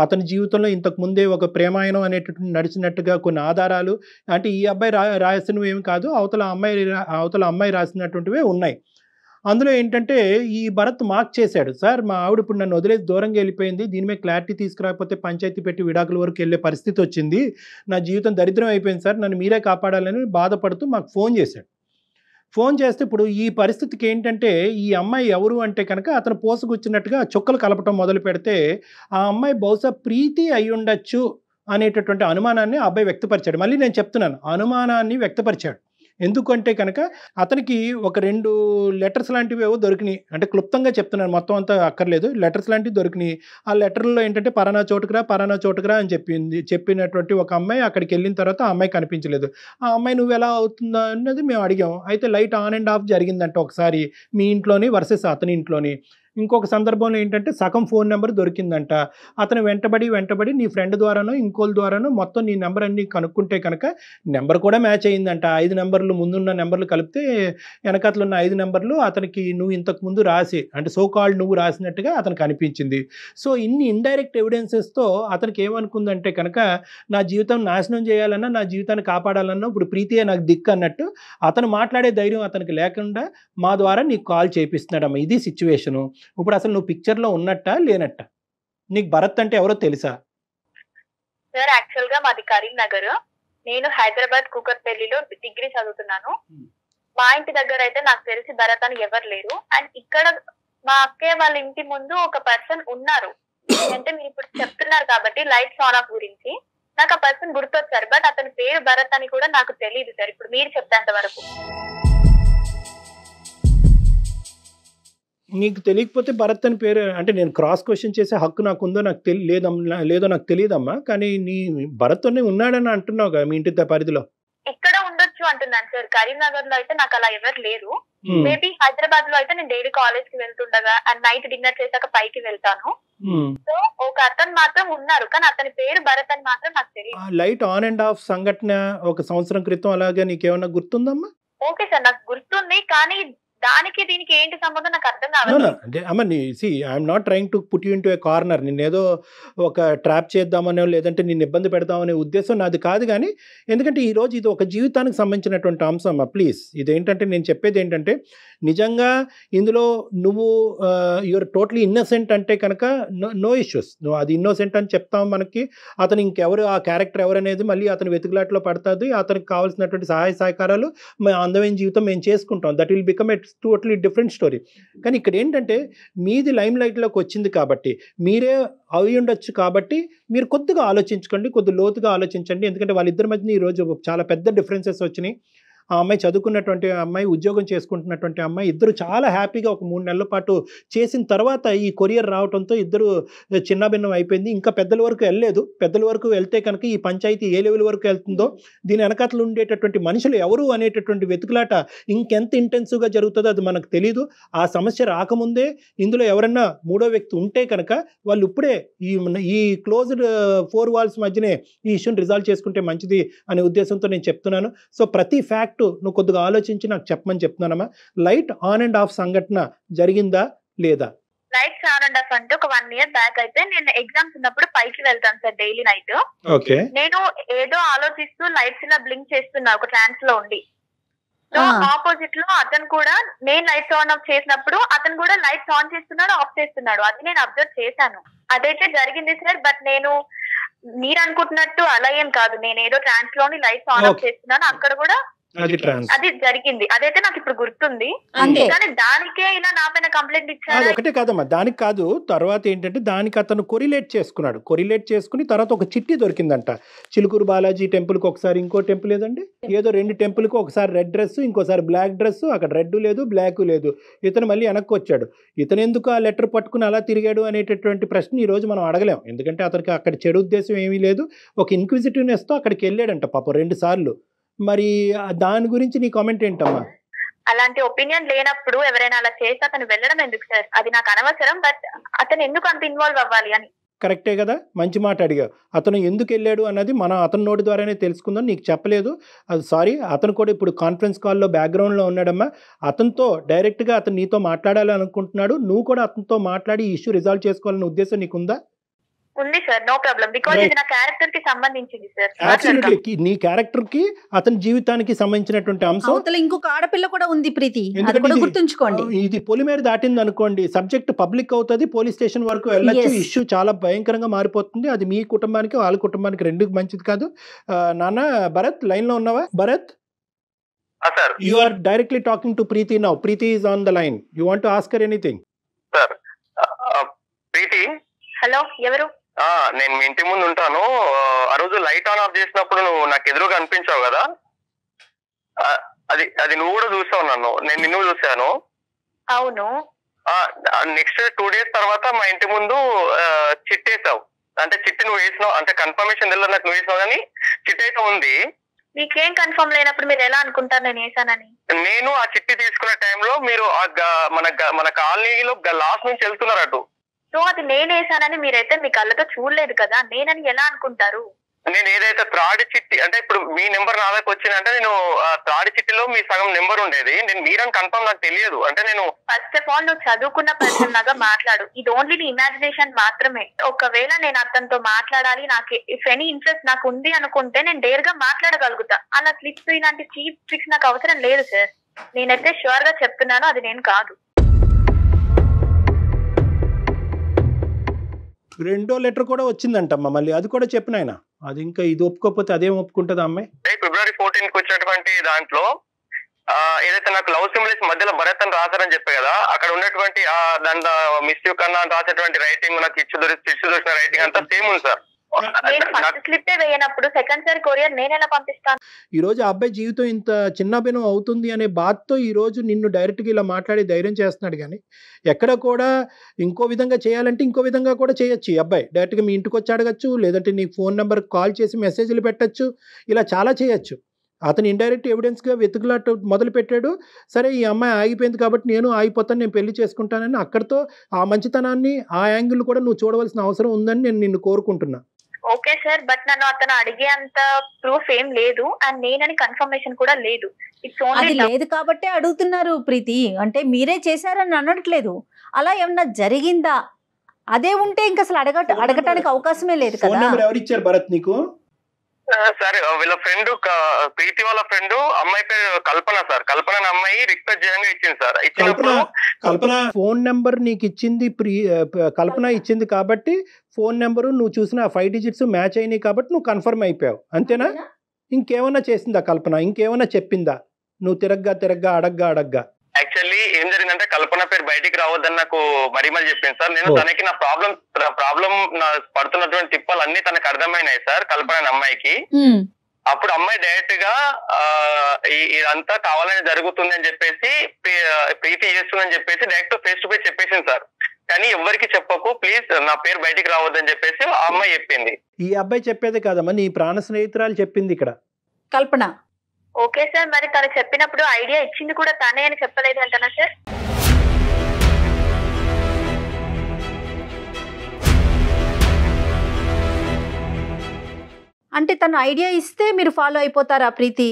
అతని జీవితంలో ఇంతకు ముందే ఒక ప్రేమాయణం అనేటటువంటి నడిచినట్టుగా కొన్ని ఆధారాలు, అంటే ఈ అబ్బాయి రాసినవి ఏమి కాదు, అవతల అమ్మాయి రాసినటువంటివే ఉన్నాయి. అందులో ఏంటంటే ఈ భరత్ మార్క్ చేశాడు, సార్ మా ఆవిడ ఇప్పుడు నన్ను వదిలేసి దూరంగా వెళ్ళిపోయింది, దీని మీద క్లారిటీ తీసుకురాకపోతే పంచాయతీ పెట్టి విడాకుల వరకు వెళ్ళే పరిస్థితి వచ్చింది, నా జీవితం దరిద్రం అయిపోయింది సార్, నన్ను మీరే కాపాడాలని బాధపడుతూ మాకు ఫోన్ చేశాడు. ఫోన్ చేస్తే ఇప్పుడు ఈ పరిస్థితికి ఏంటంటే, ఈ అమ్మాయి ఎవరు అంటే కనుక అతను పోసుకొచ్చినట్టుగా చుక్కలు కలపటం మొదలు పెడితే, ఆ అమ్మాయి బహుశా ప్రీతి అయి ఉండొచ్చు అనేటటువంటి అనుమానాన్ని ఆ అబ్బాయి వ్యక్తపరిచాడు. మళ్ళీ నేను చెప్తున్నాను, అనుమానాన్ని వ్యక్తపరిచాడు. ఎందుకంటే కనుక అతనికి ఒక 2 లెటర్స్ లాంటివి ఏవో దొరికినాయి. అంటే క్లుప్తంగా చెప్తున్నాను, మొత్తం అంతా అక్కర్లేదు. లెటర్స్ లాంటివి దొరికినాయి. ఆ లెటర్లో ఏంటంటే పలానా చోటుకురా అని చెప్పినటువంటి ఒక అమ్మాయి అక్కడికి వెళ్ళిన తర్వాత ఆ అమ్మాయి కనిపించలేదు. ఆ అమ్మాయి నువ్వు ఎలా అవుతుందా అన్నది మేము అడిగాం. అయితే లైట్ ఆన్ అండ్ ఆఫ్ జరిగిందంట ఒకసారి మీ ఇంట్లోని వర్సెస్ అతని ఇంట్లోని. ఇంకొక సందర్భంలో ఏంటంటే సగం ఫోన్ నెంబర్ దొరికిందంట. అతను వెంటబడి నీ ఫ్రెండ్ ద్వారానో ఇంకోళ్ళ ద్వారానో మొత్తం నీ నెంబర్ అన్ని కనుక్కుంటే కనుక నెంబర్ కూడా మ్యాచ్ అయ్యిందంట. 5 నెంబర్లు ముందున్న నెంబర్లు కలిపితే వెనకతలు ఉన్న 5 నెంబర్లు అతనికి నువ్వు ఇంతకు ముందు రాసి, అంటే సో కాల్డ్ నువ్వు రాసినట్టుగా అతనికి అనిపించింది. సో ఇన్ని ఇండైరెక్ట్ ఎవిడెన్సెస్తో అతనికి ఏమనుకుందంటే కనుక నా జీవితం నాశనం చేయాలన్నా, నా జీవితాన్ని కాపాడాలన్నా ఇప్పుడు ప్రీతియే నాకు దిక్కు అన్నట్టు అతను మాట్లాడే ధైర్యం అతనికి లేకుండా మా ద్వారా నీకు కాల్ చేపిస్తున్నాడమ్మా. ఇది సిచ్యువేషను. ఇప్పుడు అసలు నువ్వు పిక్చర్లో ఉన్నట్టా లేనట్టా? నీకు భరత్ అంటే ఎవరో తెలుసా? సార్ యాక్చువల్గా మాది కరీంనగర్. నేను హైదరాబాద్ కూకట్పల్లిలో డిగ్రీ చదువుతున్నాను. మా ఇంటి దగ్గర అయితే నాకు తెలిసి భరత్ అని ఎవరు లేరు. అండ్ ఇక్కడ మా అక్కయ్య వాళ్ళ ఇంటి ముందు ఒక పర్సన్ ఉన్నారు. అంటే మీరు ఇప్పుడు చెప్తున్నారు కాబట్టి లైట్స్ ఆన్ ఆఫ్ గురించి నాకు ఆ పర్సన్ గుర్తొచ్చారు. బట్ అతని పేరు భరత్ అని కూడా నాకు తెలియదు సార్ ఇప్పుడు మీరు చెప్పేంత వరకు. నీకు తెలియకపోతే భరత్ అని పేరు, అంటే నేను క్రాస్ క్వశ్చన్ చేసే హక్కు నాకుందో నాకు లేదో నాకు తెలియదమ్మా. కానీ నీ భరత్ అనే ఉన్నాడని అంటున్నావు కదా మీ ఇంటి పరిధిలో. ఇక్కడ ఉండొచ్చు అంటున్నాను సార్. కరీంనగర్ లో అయితే నాకు అలా ఎవరు లేరు. మేబీ హైదరాబాద్ లో అయితే నేను డైలీ కాలేజ్ కి వెళ్తుండగా అండ్ నైట్ డిన్నర్ చేశాక పైకి వెళ్తాను. సో ఒక అతను మాత్రం ఉన్నారు, కానీ అతని పేరు భరత్ అని మాత్రం నాకు తెలియదు. లైట్ ఆన్ అండ్ ఆఫ్ సంఘటన 1 సంవత్సరం క్రితం అలాగే నీకేమన్నా గుర్తుందమ్మా? ఓకే సార్, నాకు గుర్తుంది, కానీ దానికి దీనికి ఏంటి సంబంధం నాకు అర్థం కావాలి. అంటే అమ్మ I'm not trying to put you into A corner. నిన్నేదో ఒక ట్రాప్ చేద్దామనో లేదంటే నిన్ను ఇబ్బంది పెడదామనే ఉద్దేశం నాది కాదు. కానీ ఎందుకంటే ఈరోజు ఇది ఒక జీవితానికి సంబంధించినటువంటి అంశం అమ్మ. ప్లీజ్ ఇదేంటంటే నేను చెప్పేది ఏంటంటే నిజంగా ఇందులో నువ్వు యూఆర్ టోటలీ ఇన్నోసెంట్ అంటే కనుక నో ఇష్యూస్. నువ్వు అది ఇన్నోసెంట్ అని చెప్తాం మనకి. అతను ఇంకెవరు ఆ క్యారెక్టర్ ఎవరు అనేది మళ్ళీ అతను వెతుకులాట్లో పడుతుంది. అతనికి కావాల్సినటువంటి సహాయ సహకారాలు అందమైన జీవితం మేము చేసుకుంటాం. That will become a totally different story. కానీ ఇక్కడ ఏంటంటే మీది లైమ్ లైట్లోకి వచ్చింది కాబట్టి మీరే అవి ఉండొచ్చు కాబట్టి మీరు కొద్దిగా ఆలోచించుకోండి, కొద్ది లోతుగా ఆలోచించండి. ఎందుకంటే వాళ్ళిద్దరి మధ్యన ఈరోజు చాలా పెద్ద డిఫరెన్సెస్ వచ్చినాయి. ఆ అమ్మాయి చదువుకున్నటువంటి అమ్మాయి, ఉద్యోగం చేసుకుంటున్నటువంటి అమ్మాయి, ఇద్దరు చాలా హ్యాపీగా ఒక 3 నెలల పాటు చేసిన తర్వాత ఈ కొరియర్ రావడంతో ఇద్దరు చిన్నభిన్నం అయిపోయింది. ఇంకా పెద్దల వరకు వెళ్ళలేదు. పెద్దల వరకు వెళ్తే కనుక ఈ పంచాయతీ ఏ లెవెల్ వరకు వెళ్తుందో, దీని వెనకాతలు ఉండేటటువంటి మనుషులు ఎవరు అనేటటువంటి వెతుకులాట ఇంకెంత ఇంటెన్సివ్గా జరుగుతుందో అది మనకు తెలియదు. ఆ సమస్య రాకముందే ఇందులో ఎవరన్నా మూడో వ్యక్తి ఉంటే కనుక వాళ్ళు ఇప్పుడే ఈ క్లోజ్డ్ 4 walls మధ్యనే ఈ ఇష్యూని రిజాల్వ్ చేసుకుంటే మంచిది అనే ఉద్దేశంతో నేను చెప్తున్నాను. సో ప్రతి ఫ్యాక్ట్ నువ్వు కొద్దిగా ఆలోచించి నాకు చెప్పమని చెప్తున్నానమ్మా. లైట్ ఆన్ అండ్ ఆఫ్ సంఘటన జరిగిందా లేదా? లైట్స్ ఆన్ అండ్ ఆఫ్ అంటే ఒక 1 year బ్యాక్ అయితే నేను ఎగ్జామ్స్ ఉన్నప్పుడు పైకి వెళ్తాను సార్ డైలీ నైట్. ఓకే. నేను ఏదో ఆలోచిస్తూ లైట్స్ ఇలా బ్లింక్ చేస్తున్నా ఒక ట్రాన్స్ లో ఉండి. సో ఆపోజిట్ లో అతను కూడా నేను లైట్స్ ఆన్ ఆఫ్ చేసినప్పుడు అతను కూడా లైట్స్ ఆన్ చేస్తున్నాడు, ఆఫ్ చేస్తున్నాడు. అది నేను అబ్జర్వ్ చేశాను. అదైతే జరిగింది సార్. బట్ నేను మీరు అనుకుంటున్నట్టు అలా ఏం కాదు. నేను ఏదో ట్రాన్స్ లోని లైట్స్ ఆన్ ఆఫ్ చేస్తున్నాను, అక్కడ కూడా అది జరిగింది. అదైతే నాకు ఇప్పుడు గుర్తుంది. కానీ దానికే ఇలా నా పైన కంప్లైంట్ ఇచ్చారు. ఒకటే కాదమ్మా, దానికి కాదు. తర్వాత ఏంటంటే దానికి అతను కొరిలేట్ చేసుకున్నాడు. కొరిలేట్ చేసుకుని తర్వాత ఒక చిట్టి దొరికిందంట. చిలుకూరు బాలాజీ టెంపుల్కి ఒకసారి, ఇంకో టెంపుల్ ఏదండి, ఏదో 2 టెంపుల్కి ఒకసారి రెడ్ డ్రెస్, ఇంకోసారి బ్లాక్ డ్రెస్. అక్కడ రెడ్ లేదు, బ్లాక్ లేదు. ఇతను మళ్ళీ వెనక్కి వచ్చాడు. ఇతను ఎందుకు ఆ లెటర్ పట్టుకుని అలా తిరిగాడు అనేటటువంటి ప్రశ్న ఈ రోజు మనం అడగలేం. ఎందుకంటే అతనికి అక్కడ చెడు ఉద్దేశం ఏమీ లేదు. ఒక ఇన్క్విజిటివ్నెస్తో అక్కడికి వెళ్ళాడంట పాపం 2 సార్లు. మరి దాని గురించి నీ కామెంట్ ఏంటమ్మా? అలాంటి ఒపీనియన్ లేనప్పుడు ఎవరైనా అలా చేస్తే అతను వెళ్ళడం ఎందుకు సార్? అది నాకు అనవసరం. బట్ అతను ఎందుకు అంత ఇన్వాల్వ్ అవ్వాలి అని. కరెక్టే కదా, మంచి మాట అడిగావు. అతను ఎందుకు వెళ్ళాడు అన్నది మనం అతని నోటి ద్వారానే తెలుసుకుందాం. నీకు చెప్పలేదు అది సారీ. అతను కూడా ఇప్పుడు కాన్ఫరెన్స్ కాల్లో బ్యాక్గ్రౌండ్లో ఉన్నాడమ్మా. అతనితో డైరెక్ట్గా అతను నీతో మాట్లాడాలని అనుకుంటున్నాడు. నువ్వు కూడా అతనితో మాట్లాడి ఈ ఇష్యూ రిజాల్వ్ చేసుకోవాలనే ఉద్దేశం నీకుందా? ఉంది సార్, నో ప్రాబ్లం. బికాజ్ ఇది నా క్యారెక్టర్ కి సంబంధించింది సార్. అబ్సల్యూట్లీ నీ క్యారెక్టర్ కి అతని జీవితానికి సంబంధించినటువంటి అంశం. ఇంకొక ఆడపిల్ల కూడా ఉంది ప్రీతి, అది కూడా గుర్తుంచుకోండి. ఇది పొలిమేర దాటింది అనుకోండి, సబ్జెక్ట్ పబ్లిక్ అవుతుంది, పోలీస్ స్టేషన్ వరకు వెళ్ళొచ్చు. ఇష్యూ చాలా భయంకరంగా మారిపోతుంది. అది మీ కుటుంబానికి వాళ్ళ కుటుంబానికి రెండుకి మంచిది కాదు. నాన్న భరత్, లైన్ లో ఉన్నావా? Bharat, you are directly talking to Preeti now. Preeti is on the line. You want to ask her anything? Sir Preeti. Hello, ఎవరు? నేను మీ ఇంటి ముందు ఉంటాను. ఆ రోజు లైట్ ఆన్ ఆఫ్ చేసినప్పుడు నువ్వు నాకు ఎదురుగా అనిపించావు కదా, అది నువ్వు కూడా చూసావు నన్ను, నేను నిన్ను చూసాను. అవును. నెక్స్ట్ 2 days తర్వాత మా ఇంటి ముందు చిట్టేసావు. అంటే చిట్టి నువ్వు వేసినావు, అంటే కన్ఫర్మేషన్ తెలియదు నాకు, నువ్వు వేసినావు కానీ చిట్టి అయితే ఉంది. మీకేం కన్ఫర్మ్ లేనప్పుడు మీరు ఎలా అనుకుంటారు నేను వేసానని? నేను ఆ చిట్టి తీసుకునే టైంలో మీరు మన కాలనీలో లాస్ట్ నుంచి వెళ్తున్నారు అటు. సో అది నేను వేసానని మీరైతే మీ కళ్ళతో చూడలేదు కదా, నేనని ఎలా అనుకుంటారు? నేను ఏదైతే థర్డ్ చిట్టి, అంటే ఇప్పుడు మీ నెంబర్ నా దగ్గర వచ్చిందంటే నేను థర్డ్ చిట్టిలో మీ సగం నెంబర్ ఉండేది. నేను మీరని కన్ఫర్మ్ నాకు తెలియదు. అంటే నేను ఫస్ట్ ఆఫ్ ఆల్ నువ్వు చదువుకున్న పర్సన్ లాగా మాట్లాడు. ఇది ఓన్లీ నీ ఇమాజినేషన్ మాత్రమే. ఒకవేళ నేను అతనితో మాట్లాడాలి, నాకు ఇఫ్ ఎనీ ఇంట్రెస్ట్ నాకు ఉంది అనుకుంటే నేను డేర్ గా మాట్లాడగలుగుతా. అలా స్లిప్స్ ఇలాంటి చీప్ ట్రిక్స్ నాకు అవసరం లేదు సార్. నేనైతే షూర్ గా చెప్తున్నాను, అది నేను కాదు. రెండో లెటర్ కూడా వచ్చిందంటమ్మా, మళ్ళీ అది కూడా చెప్పిన ఆయన. అది ఇంకా ఇది ఒప్పుకోకపోతే అదేం ఒప్పుకుంటుంది అమ్మాయి? February 14th వచ్చినటువంటి దాంట్లో ఏదైతే నాకు లవ్ సింబల్స్ మధ్యలో భరత్ అని రాశారని చెప్పే కదా, అక్కడ ఉన్నటువంటి దాంట్లో మిస్ యూ కన్నా రాసేటువంటి రైటింగ్, నాకు ఇచ్చు దొరికిన రైటింగ్ అంతా సేమ్ ఉంది సార్. ఈ రోజు ఆ అబ్బాయి జీవితం ఇంత చిన్నభిన్నం అవుతుంది అనే బాధతో ఈ రోజు నిన్ను డైరెక్ట్గా ఇలా మాట్లాడి ధైర్యం చేస్తున్నాడు. కానీ ఎక్కడ కూడా ఇంకో విధంగా చేయాలంటే ఇంకో విధంగా కూడా చేయొచ్చు. ఈ అబ్బాయి డైరెక్ట్గా మీ ఇంటికి వచ్చి అడగచ్చు, లేదంటే నీ ఫోన్ నెంబర్కి కాల్ చేసి మెసేజ్లు పెట్టచ్చు, ఇలా చాలా చేయొచ్చు. అతను ఇండైరెక్ట్ ఎవిడెన్స్గా వెతుకులాట మొదలు పెట్టాడు. సరే ఈ అమ్మాయి ఆగిపోయింది కాబట్టి నేను ఆగిపోతాను, నేను పెళ్లి చేసుకుంటానని అక్కడితో ఆ మంచితనాన్ని ఆ యాంగిల్ కూడా నువ్వు చూడవలసిన అవసరం ఉందని నేను నిన్ను కోరుకుంటున్నా. ఓకే సార్, బట్ నన్ను అతను అడిగే అంత ప్రూఫ్ ఏం లేదు, అండ్ నేనని కన్ఫర్మేషన్ కూడా లేదు. అది లేదు కాబట్టే అడుగుతున్నారు ప్రీతి. అంటే మీరే చేశారని అనట్లేదు, అలా ఏమన్నా జరిగిందా? అదే ఉంటే ఇంక అసలు అడగటానికి అవకాశమే లేదు కదా. ఎవరిచ్చారు భరత్ నీకు? సార్ వీళ్ళ ఫ్రెండ్, ప్రీతి వాళ్ళ ఫ్రెండ్ అమ్మాయి పేరు కల్పన సార్. కల్పన అమ్మాయి రిక్వెస్ట్ చేయంగా ఇచ్చింది సార్. ఇచ్చినప్పుడు కల్పన ఫోన్ నెంబర్ నీకు ఇచ్చింది, కల్పన ఇచ్చింది కాబట్టి ఫోన్ నెంబరు నువ్వు చూసిన 5 digits మ్యాచ్ అయినాయి కాబట్టి నువ్వు కన్ఫర్మ్ అయిపోయావు, అంతేనా? ఇంకేమన్నా చేసిందా కల్పన? ఇంకేమన్నా చెప్పిందా నువ్వు తిరగ్గా అడగ్గా? యాక్చువల్లీ ఏం జరిగిందంటే కల్పన పేరు బయటికి రావద్దని నాకు మరీ చెప్పింది సార్. నేను తనకి నా ప్రాబ్లం నా పడుతున్నటువంటి తిప్పలు అన్ని తనకు అర్థమైనాయి సార్, కల్పన అమ్మాయికి. అప్పుడు అమ్మాయి డైరెక్ట్ గా ఇదంతా కావాలని జరుగుతుంది అని చెప్పేసి ప్రీతి చేస్తుందని చెప్పేసి డైరెక్ట్ ఫేస్ టు ఫేస్ చెప్పేసింది సార్. కానీ ఎవరికి చెప్పకు ప్లీజ్, నా పేరు బయటికి రావద్దని చెప్పేసి ఆ అమ్మాయి చెప్పింది. ఈ అబ్బాయి చెప్పేది కాదమ్మా, నీ ప్రాణ స్నేహితురాలు చెప్పింది ఇక్కడ. కల్పన. ఓకే సార్, మరి తను చెప్పినప్పుడు ఐడియా ఇచ్చింది కూడా తనే అని చెప్పలేదు అంటనా సార్? అంటే తను ఐడియా ఇస్తే మీరు ఫాలో అయిపోతారా ప్రీతి?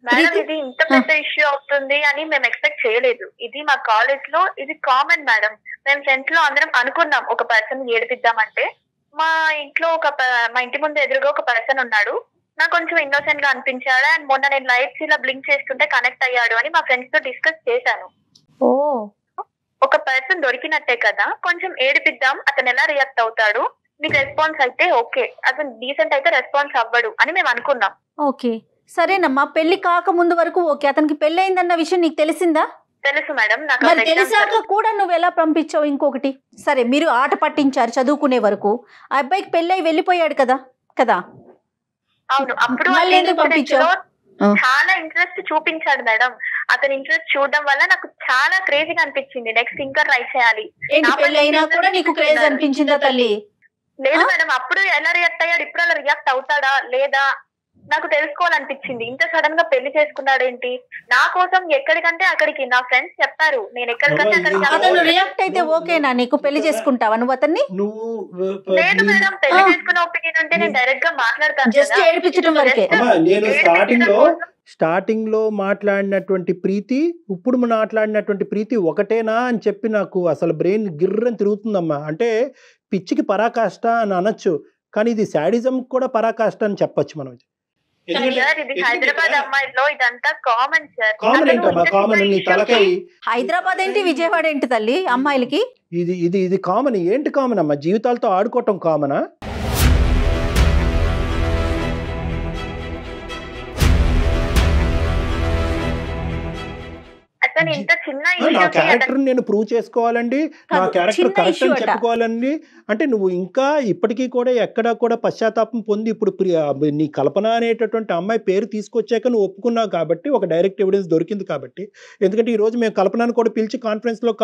మేడం ఇది ఇంత పెద్ద ఇష్యూ అవుతుంది అని మేము ఎక్స్పెక్ట్ చేయలేదు. ఇది మా కాలేజ్ లో ఇది కామన్ మేడం. మేము ఫ్రెండ్స్ లో అందరం అనుకున్నాం ఒక పర్సన్ ఏడిపిద్దామంటే. మా ఇంటి ముందు ఎదురుగా ఒక పర్సన్ ఉన్నాడు, నాకు కొంచెం ఇన్నోసెంట్ గా అనిపించాడు. అండ్ మొన్న నేను లైట్స్ ఇలా బ్లింక్ చేస్తుంటే కనెక్ట్ అయ్యాడు అని మా ఫ్రెండ్స్ తో డిస్కస్ చేశాను. ఒక పర్సన్ దొరికినట్టే కదా, కొంచెం ఏడిపిద్దాం, అతను ఎలా రియాక్ట్ అవుతాడు, మీకు రెస్పాన్స్ అయితే ఓకే, అతను డీసెంట్ అయితే రెస్పాన్స్ అవ్వడు అని మేము అనుకున్నాం. ఓకే సరేనమ్మా, పెళ్లి కాక ముందు వరకు ఓకే. అతనికి పెళ్లి అయిందన్న విషయం నీకు తెలిసిందా? తెలుసు మేడం. మరి తెలిసాక కూడా నువ్వు ఎలా పంపించావు? ఇంకొకటి, సరే మీరు ఆట పట్టించారు చదువుకునే వరకు, ఆ అబ్బాయికి పెళ్లి అయి వెళ్ళిపోయాడు కదా కదా? అవును. అప్పుడు చాలా ఇంట్రెస్ట్ చూపించాడు మేడం. అతని ఇంట్రెస్ట్ చూడడం వల్ల నాకు చాలా క్రేజీగా అనిపించింది. నెక్స్ట్ ఇంకా ట్రై చేయాలి. పెళ్లి అయినా కూడా నీకు క్రేజ్ అనిపించిందా తల్లి? లేదు మేడం, అప్పుడు ఎలా రియాక్ట్ అయ్యాడు, ఇప్పుడు అలా రియాక్ట్ అవుతాడా లేదా నాకు తెలుసుకోవాలనిపించింది. ఇంత సడన్ గా పెళ్లి చేసుకున్నాడేంటి? నా కోసం ఎక్కడికంటే అక్కడికి నా ఫ్రెండ్స్ చెప్పారు, నేను ఎక్కడికంటే అక్కడికి. అతను రియాక్ట్ అయితే ఓకేనా నీకు? పెళ్లి చేసుకుంటావా నువ్వు అతన్ని? లేదు మేడం, పెళ్లి చేసుకున్న ఒపీనియన్ ఉంటే నేను డైరెక్ట్ గా మాట్లాడతాను. జస్ట్ ఏడిపించడం వరకే. నేను స్టార్టింగ్ లో మాట్లాడినటువంటి ప్రీతి, ఇప్పుడు మాట్లాడినటువంటి ప్రీతి ఒకటేనా అని చెప్పి నాకు అసలు బ్రెయిన్ గిర్రని తిరుగుతుందమ్మా. అంటే పిచ్చికి పరాకాష్ట అని అనొచ్చు, కానీ ఇది శాడిజం కూడా పరాకాష్ట అని చెప్పొచ్చు మనం. హైదరాబాద్ అమ్మాయిలో ఇదంతా కామన్ సార్. కామన్. నీ తలకాయ హైదరాబాద్ ఏంటి విజయవాడ ఏంటి తల్లి అమ్మాయిలకి? ఇది ఇది ఇది కామన్. ఏంటి కామన్ అమ్మా? జీవితాలతో ఆడుకోవటం కామనా? నా క్యారెక్టర్ నేను ప్రూవ్ చేసుకోవాలండి, నా క్యారెక్టర్ కరెక్ట్ అని చెప్పుకోవాలండి. అంటే నువ్వు ఇంకా ఇప్పటికీ కూడా ఎక్కడా కూడా పశ్చాత్తాపం పొంది ఇప్పుడు నీ కల్పన అనేటటువంటి అమ్మాయి పేరు తీసుకొచ్చాక నువ్వు ఒప్పుకున్నావు కాబట్టి, ఒక డైరెక్ట్ ఎవిడెన్స్ దొరికింది కాబట్టి. ఎందుకంటే ఈ రోజు మేము కల్పనను కూడా పిలిచి కాన్ఫరెన్స్ లో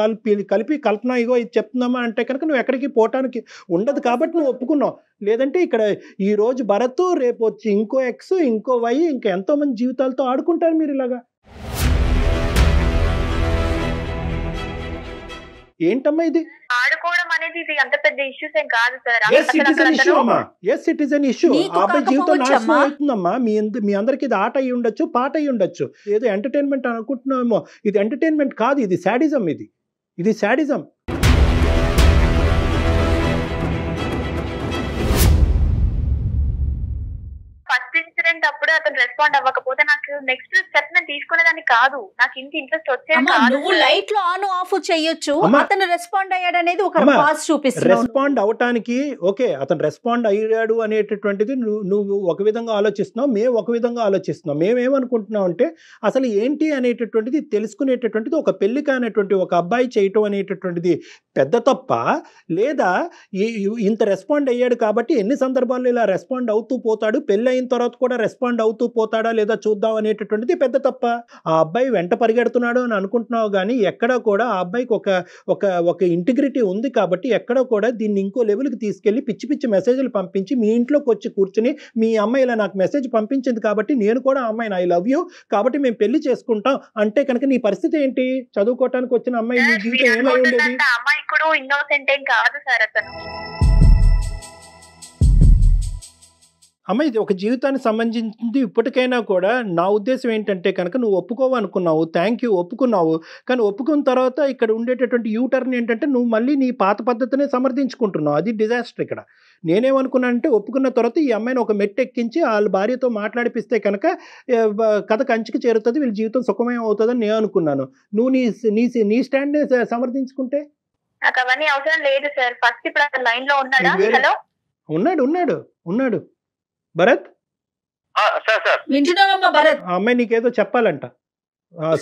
కలిపి కల్పన ఇగో ఇది చెప్తున్నామా అంటే కనుక నువ్వు ఎక్కడికి పోవటానికి ఉండదు కాబట్టి నువ్వు ఒప్పుకున్నావు. లేదంటే ఇక్కడ ఈ రోజు భరత్, రేపు వచ్చి ఇంకో ఎక్స్, ఇంకో వై, ఇంకా ఎంతో మంది జీవితాలతో ఆడుకుంటారు మీరు ఇలాగా. ఏంటమ్మా ఇది? ఆడుకోవడం అనేది ఇది అంత పెద్ద ఇష్యూస్ ఏం కాదు సార్. అబ్బాయి జీవితం నాశనం అవుతుందమ్మా. మీ అందరికి ఇది ఆట అయ్యి ఉండొచ్చు, పాట అయ్యి ఉండొచ్చు, ఏదో ఎంటర్టైన్మెంట్ అనుకుంటున్నామేమో. ఇది ఎంటర్టైన్మెంట్ కాదు, ఇది శాడిజం. ఇది శాడిజం. ఫస్ట్ ఇన్సిడెంట్ అప్పుడు అతను రెస్పాండ్ అవ్వకపోతే నాకు నెక్స్ట్ స్టెప్ నేను తీసుకునేదాన్ని కాదు. నాకు ఇంత ఇంట్రెస్ట్ వచ్చేది కాదు. నువ్వు లైట్ లో ఆన్ ఆఫ్ చేయొచ్చు, అతను రెస్పాండ్ అయ్యాడు అనేది ఒక పాస్ చూపిస్తుంది. రెస్పాండ్ అవటానికి ఓకే, అతను రెస్పాండ్ అయ్యాడు అనేటటువంటిది నువ్వు ఒక విధంగా ఆలోచిస్తున్నావు, మేము ఒక విధంగా ఆలోచిస్తున్నాం. మేమేమనుకుంటున్నాం అంటే అసలు ఏంటి అనేటటువంటిది తెలుసుకునేటటువంటిది ఒక పెళ్లి కానటువంటి ఒక అబ్బాయి చేయటం అనేటటువంటిది పెద్ద తప్ప, లేదా ఇంత రెస్పాండ్ అయ్యాడు కాబట్టి ఎన్ని సందర్భాల్లో ఇలా రెస్పాండ్ అవుతూ పోతాడు, పెళ్లి అయిన తర్వాత కూడా రెస్పాండ్ అవుతూ పోతాడా లేదా చూద్దాం అనేటటువంటిది పెద్ద తప్ప. ఆ అబ్బాయి వెంట పరిగెడుతున్నాడు అని అనుకుంటున్నావు, కానీ ఎక్కడా కూడా ఆ అబ్బాయికి ఒక ఇంటిగ్రిటీ ఉంది కాబట్టి ఎక్కడా కూడా దీన్ని ఇంకో లెవెల్కి తీసుకెళ్లి పిచ్చి పిచ్చి మెసేజ్లు పంపించి మీ ఇంట్లోకి వచ్చి కూర్చుని మీ అమ్మాయి ఇలా నాకు మెసేజ్ పంపించింది కాబట్టి నేను కూడా ఆ అమ్మాయిని ఐ లవ్ యూ కాబట్టి మేము పెళ్లి చేసుకుంటాం అంటే కనుక నీ పరిస్థితి ఏంటి? చదువుకోవటానికి వచ్చిన అమ్మాయి నీ జీవితం ఏమై ఉండేది? అమ్మాయి కూడా ఇన్నోసెంట్ ఏం కాదు సార్ అతను. అమ్మ ఇది ఒక జీవితానికి సంబంధించింది. ఇప్పటికైనా కూడా నా ఉద్దేశం ఏంటంటే కనుక నువ్వు ఒప్పుకోవనుకున్నావు, థ్యాంక్ యూ, ఒప్పుకున్నావు. కానీ ఒప్పుకున్న తర్వాత ఇక్కడ ఉండేటటువంటి యూటర్న్ ఏంటంటే నువ్వు మళ్ళీ నీ పాత పద్ధతినే సమర్థించుకుంటున్నావు. అది డిజాస్టర్. ఇక్కడ నేనేమనుకున్నానంటే ఒప్పుకున్న తర్వాత ఈ అమ్మాయిని ఒక మెట్టు ఎక్కించి వాళ్ళ భార్యతో మాట్లాడిపిస్తే కనుక కథ కంచికి చేరుతుంది, వీళ్ళ జీవితం సుఖమయం అవుతుందని నేను అనుకున్నాను. నువ్వు నీ స్టాండ్ సమర్థించుకుంటే నాకు అవన్నీ అవసరం లేదు సార్. ఫస్ట్ ఇప్పుడు లైన్ లో ఉన్నాడా? హలో, ఉన్నాడు భరత్. వింటున్నావమ్మా భరత్? ఆ అమ్మాయి నీకేదో చెప్పాలంట.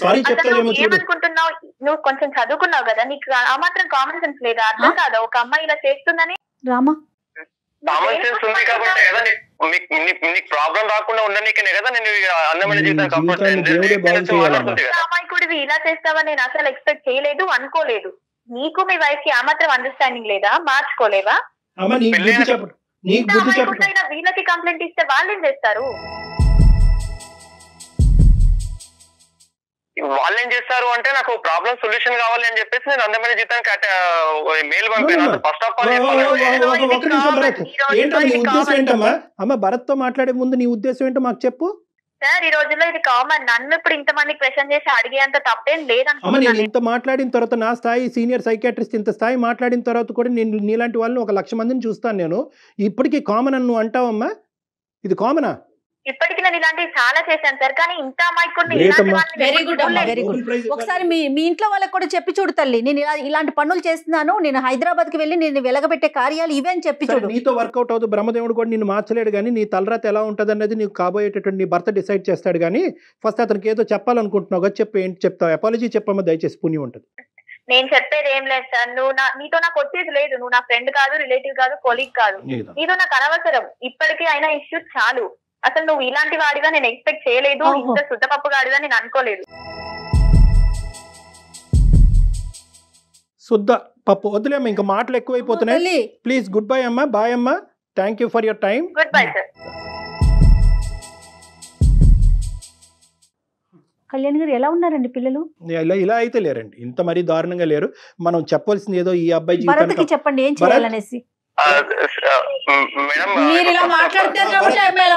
సారీ చెప్తావేమో చూడు. ఏమనుకుంటున్నావు? నువ్వు కొంచెం చదువుకున్నావు కదా, నీకు ఆ మాత్రం కామన్ సెన్స్ లేదా? అర్థం కాదా ఒక అమ్మాయి ఇలా చేస్తుందని? రామా కామన్ సెన్స్ ఉంది కాబట్టి కదా నీకు ప్రాబ్లం రాకుండా ఉండనీకనే కదా నేను అందమైన అమాయకుడివి ఇలా చేస్తావని నేను అసలు ఎక్స్పెక్ట్ చేయలేదు, అనుకోలేదు. నీకు మీ వైఫ్ కి ఆ మాత్రం అండర్స్టాండింగ్ లేదా? మార్చుకోలేవా? వీళ్ళకి కంప్లైంట్ ఇస్తే వాళ్ళు ఏం చేస్తారు? వాళ్ళు ఏం చేస్తారు అంటే నాకు ప్రాబ్లం సొల్యూషన్ కావాలి అని చెప్పేసి నేను అందమైన జీతానికి మెయిల్ పంపాను. ఫస్ట్ ఆఫ్ ఆల్ ఉద్దేశం ఏంటమ్మా? అమ్మ భరత్ తో మాట్లాడే ముందు నీ ఉద్దేశం ఏంటో మాకు చెప్పు. సార్ ఈ రోజుల్లో ఇది కామన్. నన్ను ఇప్పుడు ఇంతమంది క్వశ్చన్ చేసి అడిగేంత తప్పేం లేదమ్మా. నేను ఇంత మాట్లాడిన తర్వాత నా స్థాయి సీనియర్ సైకాట్రిస్ట్ ఇంత స్థాయి మాట్లాడిన తర్వాత కూడా నేను నీలాంటి వాళ్ళని 1,00,000 మందిని చూస్తాను. నేను ఇప్పటికీ కామన్ అని నువ్వు అంటావమ్మా? ఇది కామనా? ఇప్పటికి నేను ఇలాంటివి చాలా చేశాను సార్, కానీ ఇంత వెరీ గుడ్ అమ్మా, వెరీ గుడ్. ఒకసారి మీ ఇంట్లో వాళ్ళకి కూడా చెప్పి చూడు తల్లి, నేను ఇలాంటి పనులు చేస్తున్నాను, నేను హైదరాబాద్ కి వెళ్ళి నేను వెలగబెట్టే కార్యాలు ఇవే అని చెప్పి చూడు. నీతో వర్కౌట్ అవుతుంది. బ్రహ్మదేవుడు కూడా నిన్ను మార్చలేడు, కానీ నీ తలరాత ఎలా ఉంటుంది అనేది నీకు కాబోయేటటువంటి నీ భర్త డిసైడ్ చేస్తాడు. కానీ ఫస్ట్ అతనికి ఏదో చెప్పాలనుకుంటున్నావు కదా, చెప్పు. ఏంటి చెప్తావు? అపాలజీ చెప్పమ్మా దయచేసి, పుణ్యం ఉంటుంది. నేను చెప్పేది ఏం లేదు సార్. నీతో నాకు వచ్చేది లేదు. నువ్వు నా ఫ్రెండ్ కాదు, రిలేటివ్ కాదు, కొలీగ్ కాదు. నీతో నాకు అనవసరం. ఇప్పటికీ అయినా ఇష్యూస్ చాలు. అసలు నువ్వు ఇలాంటి వాడిగా నేను ఎక్స్పెక్ట్ చేయలేదు. ఇంత శుద్ధపప్పు గాడిగా నేను అనుకోలేదు. శుద్ధ పప్పు వదిలేమ్మా, ఇంకా మాటలు ఎక్కువైపోతున్నాయి. ప్లీజ్ గుడ్ బై అమ్మా. బాయ్ అమ్మా. Thank you for your time. Good bye sir. Kalyan గారు ఎలా ఉన్నారండి పిల్లలు? ఇలా అయితే లేరండి, ఇంత మరీ దారుణంగా లేరు. మనం చెప్పాల్సింది ఏదో ఈ అబ్బాయి భరత్కి చెప్పండి ఏం చేయాలనేసి. మీరు ఇలా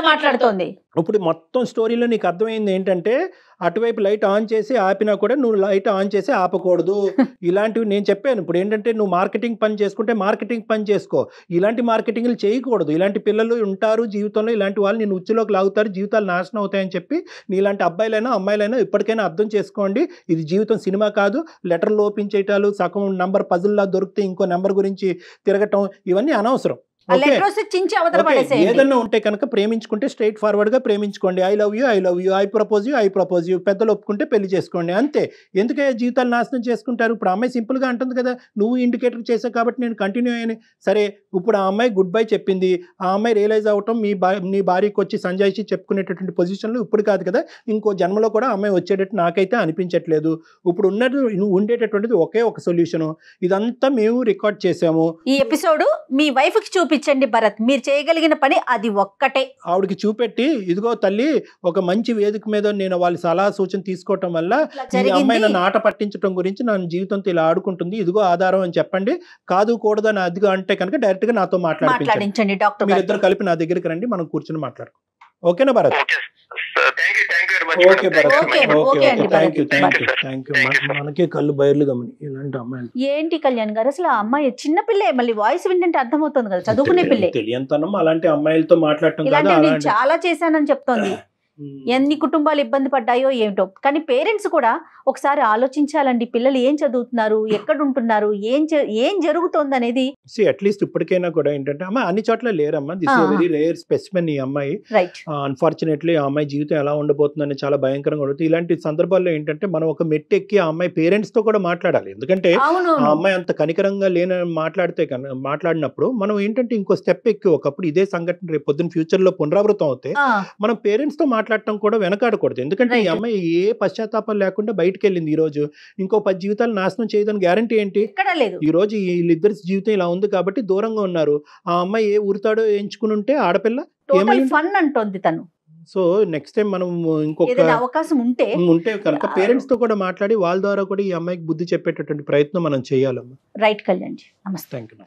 మాట్లాడుతోంది. ఇప్పుడు మొత్తం స్టోరీలో నీకు అర్థమైంది ఏంటంటే, అటువైపు లైట్ ఆన్ చేసి ఆపినా కూడా నువ్వు లైట్ ఆన్ చేసి ఆపకూడదు. ఇలాంటివి నేను చెప్పాను. ఇప్పుడు ఏంటంటే నువ్వు మార్కెటింగ్ పని చేసుకుంటే మార్కెటింగ్ పని చేసుకో, ఇలాంటి మార్కెటింగ్లు చేయకూడదు. ఇలాంటి పిల్లలు ఉంటారు జీవితంలో, ఇలాంటి వాళ్ళు నేను ఉచ్చులోకి లాగుతారు, జీవితాలు నాశనం అవుతాయని చెప్పి నీలాంటి అబ్బాయిలైనా అమ్మాయిలైనా ఇప్పటికైనా అర్థం చేసుకోండి. ఇది జీవితం సినిమా కాదు. లెటర్లు ఓపెన్ చేయటాలు, సగం నెంబర్ పజిల్లా దొరికితే ఇంకో నెంబర్ గురించి తిరగటం, ఇవన్నీ అనవసరం. ఏదన్నా ఉంటే కనుక ప్రేమించుకుంటే స్ట్రైట్ ఫార్వర్డ్ గా ప్రేమించుకోండి. I love you, I love you, I propose you, I propose you. పెద్దలు ఒప్పుకుంటే పెళ్లి చేసుకోండి, అంతే. ఎందుకే జీవితాలు నాశనం చేసుకుంటారు? ఇప్పుడు అమ్మాయి సింపుల్ గా అంటుంది కదా, నువ్వు ఇండికేటర్ చేసావు కాబట్టి నేను కంటిన్యూ అయ్యాను. సరే, ఇప్పుడు ఆ అమ్మాయి గుడ్ బై చెప్పింది. ఆ అమ్మాయి రియలైజ్ అవటం నీ భార్యకి వచ్చి సంజాయిషి చెప్పుకునేటటువంటి పొజిషన్లో ఇప్పుడు కాదు కదా, ఇంకో జన్మలో కూడా అమ్మాయి వచ్చేటట్టు నాకైతే అనిపించట్లేదు. ఇప్పుడు ఉన్నది నువ్వు ఉండేటటువంటిది ఒకే ఒక సొల్యూషన్. ఇదంతా మేము రికార్డ్ చేసాము. ఈ ఎపిసోడ్ మీ వైఫ్ కి చూపించండి భరత్, మీరు చేయగలిగిన పని అది ఒక్కటే. ఆవిడకి చూపెట్టి, ఇదిగో తల్లి, ఒక మంచి వేదిక మీద నేను వాళ్ళ సలహా సూచన తీసుకోవటం వల్ల ఈ అమ్మాయిని నాట పట్టించడం గురించి నా జీవితంతో ఇలా ఆడుకుంటుంది, ఇదిగో ఆధారం అని చెప్పండి. కాదు కూడదు అని అదిగో అంటే కనుక డైరెక్ట్ గా నాతో మాట్లాడించండి. డాక్టర్ మీరిద్దరు కలిపి నా దగ్గరికి రండి, మనం కూర్చొని మాట్లాడుకో. ఓకేనా భరత్? మనకే కళ్ళు బయర్లు గమని ఇలాంటి అమ్మాయి ఏంటి కళ్యాణ్ గారు, అసలు ఆ అమ్మాయి చిన్న పిల్లే, మళ్ళీ వాయిస్ వింటే అర్థమవుతుంది కదా, చదువుకునే పిల్లే. తెలియంతనం అలాంటి అమ్మాయిలతో మాట్లాడటం చాలా చేశానని చెప్తోంది. ఎన్ని కుటుంబాలు ఇబ్బంది పడ్డాయో ఏమిటో. కానీ పేరెంట్స్ కూడా ఒకసారి ఆలోచించాలండి. పిల్లలు ఏం చదువుతున్నారు, ఎక్కడ ఉంటున్నారు, ఏం జరుగుతోంది అనేది. అట్లీస్ట్ ఇప్పటికైనా కూడా ఏంటంటే, అమ్మ అన్ని చోట్ల లేరమ్మా, this is very rare specimen. ఈ అమ్మాయి అన్ఫార్చునేట్లీ ఆ అమ్మాయి జీవితం ఎలా ఉండబోతుందని చాలా భయంకరంగా ఉంటుంది. ఇలాంటి సందర్భాల్లో ఏంటంటే మనం ఒక మెట్టు ఎక్కి ఆ అమ్మాయి పేరెంట్స్ తో కూడా మాట్లాడాలి. ఎందుకంటే ఆ అమ్మాయి అంత కనికరంగా మాట్లాడినప్పుడు మనం ఏంటంటే ఇంకో స్టెప్ ఎక్కి, ఒకప్పుడు ఇదే సంఘటన రేపు పొద్దున్న ఫ్యూచర్ లో పునరావృతం అవుతే మనం పేరెంట్స్ తో మాట్లాడటం కూడా వెనకాడకూడదు. ఎందుకంటే ఈ అమ్మాయి ఏ పశ్చాత్తాపం లేకుండా బయటకు వెళ్ళింది. ఈ రోజు ఇంకో 10 జీవితాలు నాశనం చేయదని గ్యారంటీ ఏంటి? ఈ రోజు వీళ్ళిద్దరి జీవితం ఇలా ఉంది కాబట్టి దూరంగా ఉన్నారు. ఆ అమ్మాయి ఏ ఊరుతాడో ఎంచుకుని ఉంటే ఆడపిల్ల ఫన్ అంటోంది తను. సో నెక్స్ట్ టైం మనం ఇంకొక అవకాశం ఉంటే కనుక పేరెంట్స్ తో కూడా మాట్లాడి వాళ్ళ ద్వారా కూడా ఈ అమ్మాయికి బుద్ధి చెప్పేటటువంటి ప్రయత్నం మనం చేయాలమ్మా. రైట్ కళ్యాణ్ జీ, నమస్తే. Thank you.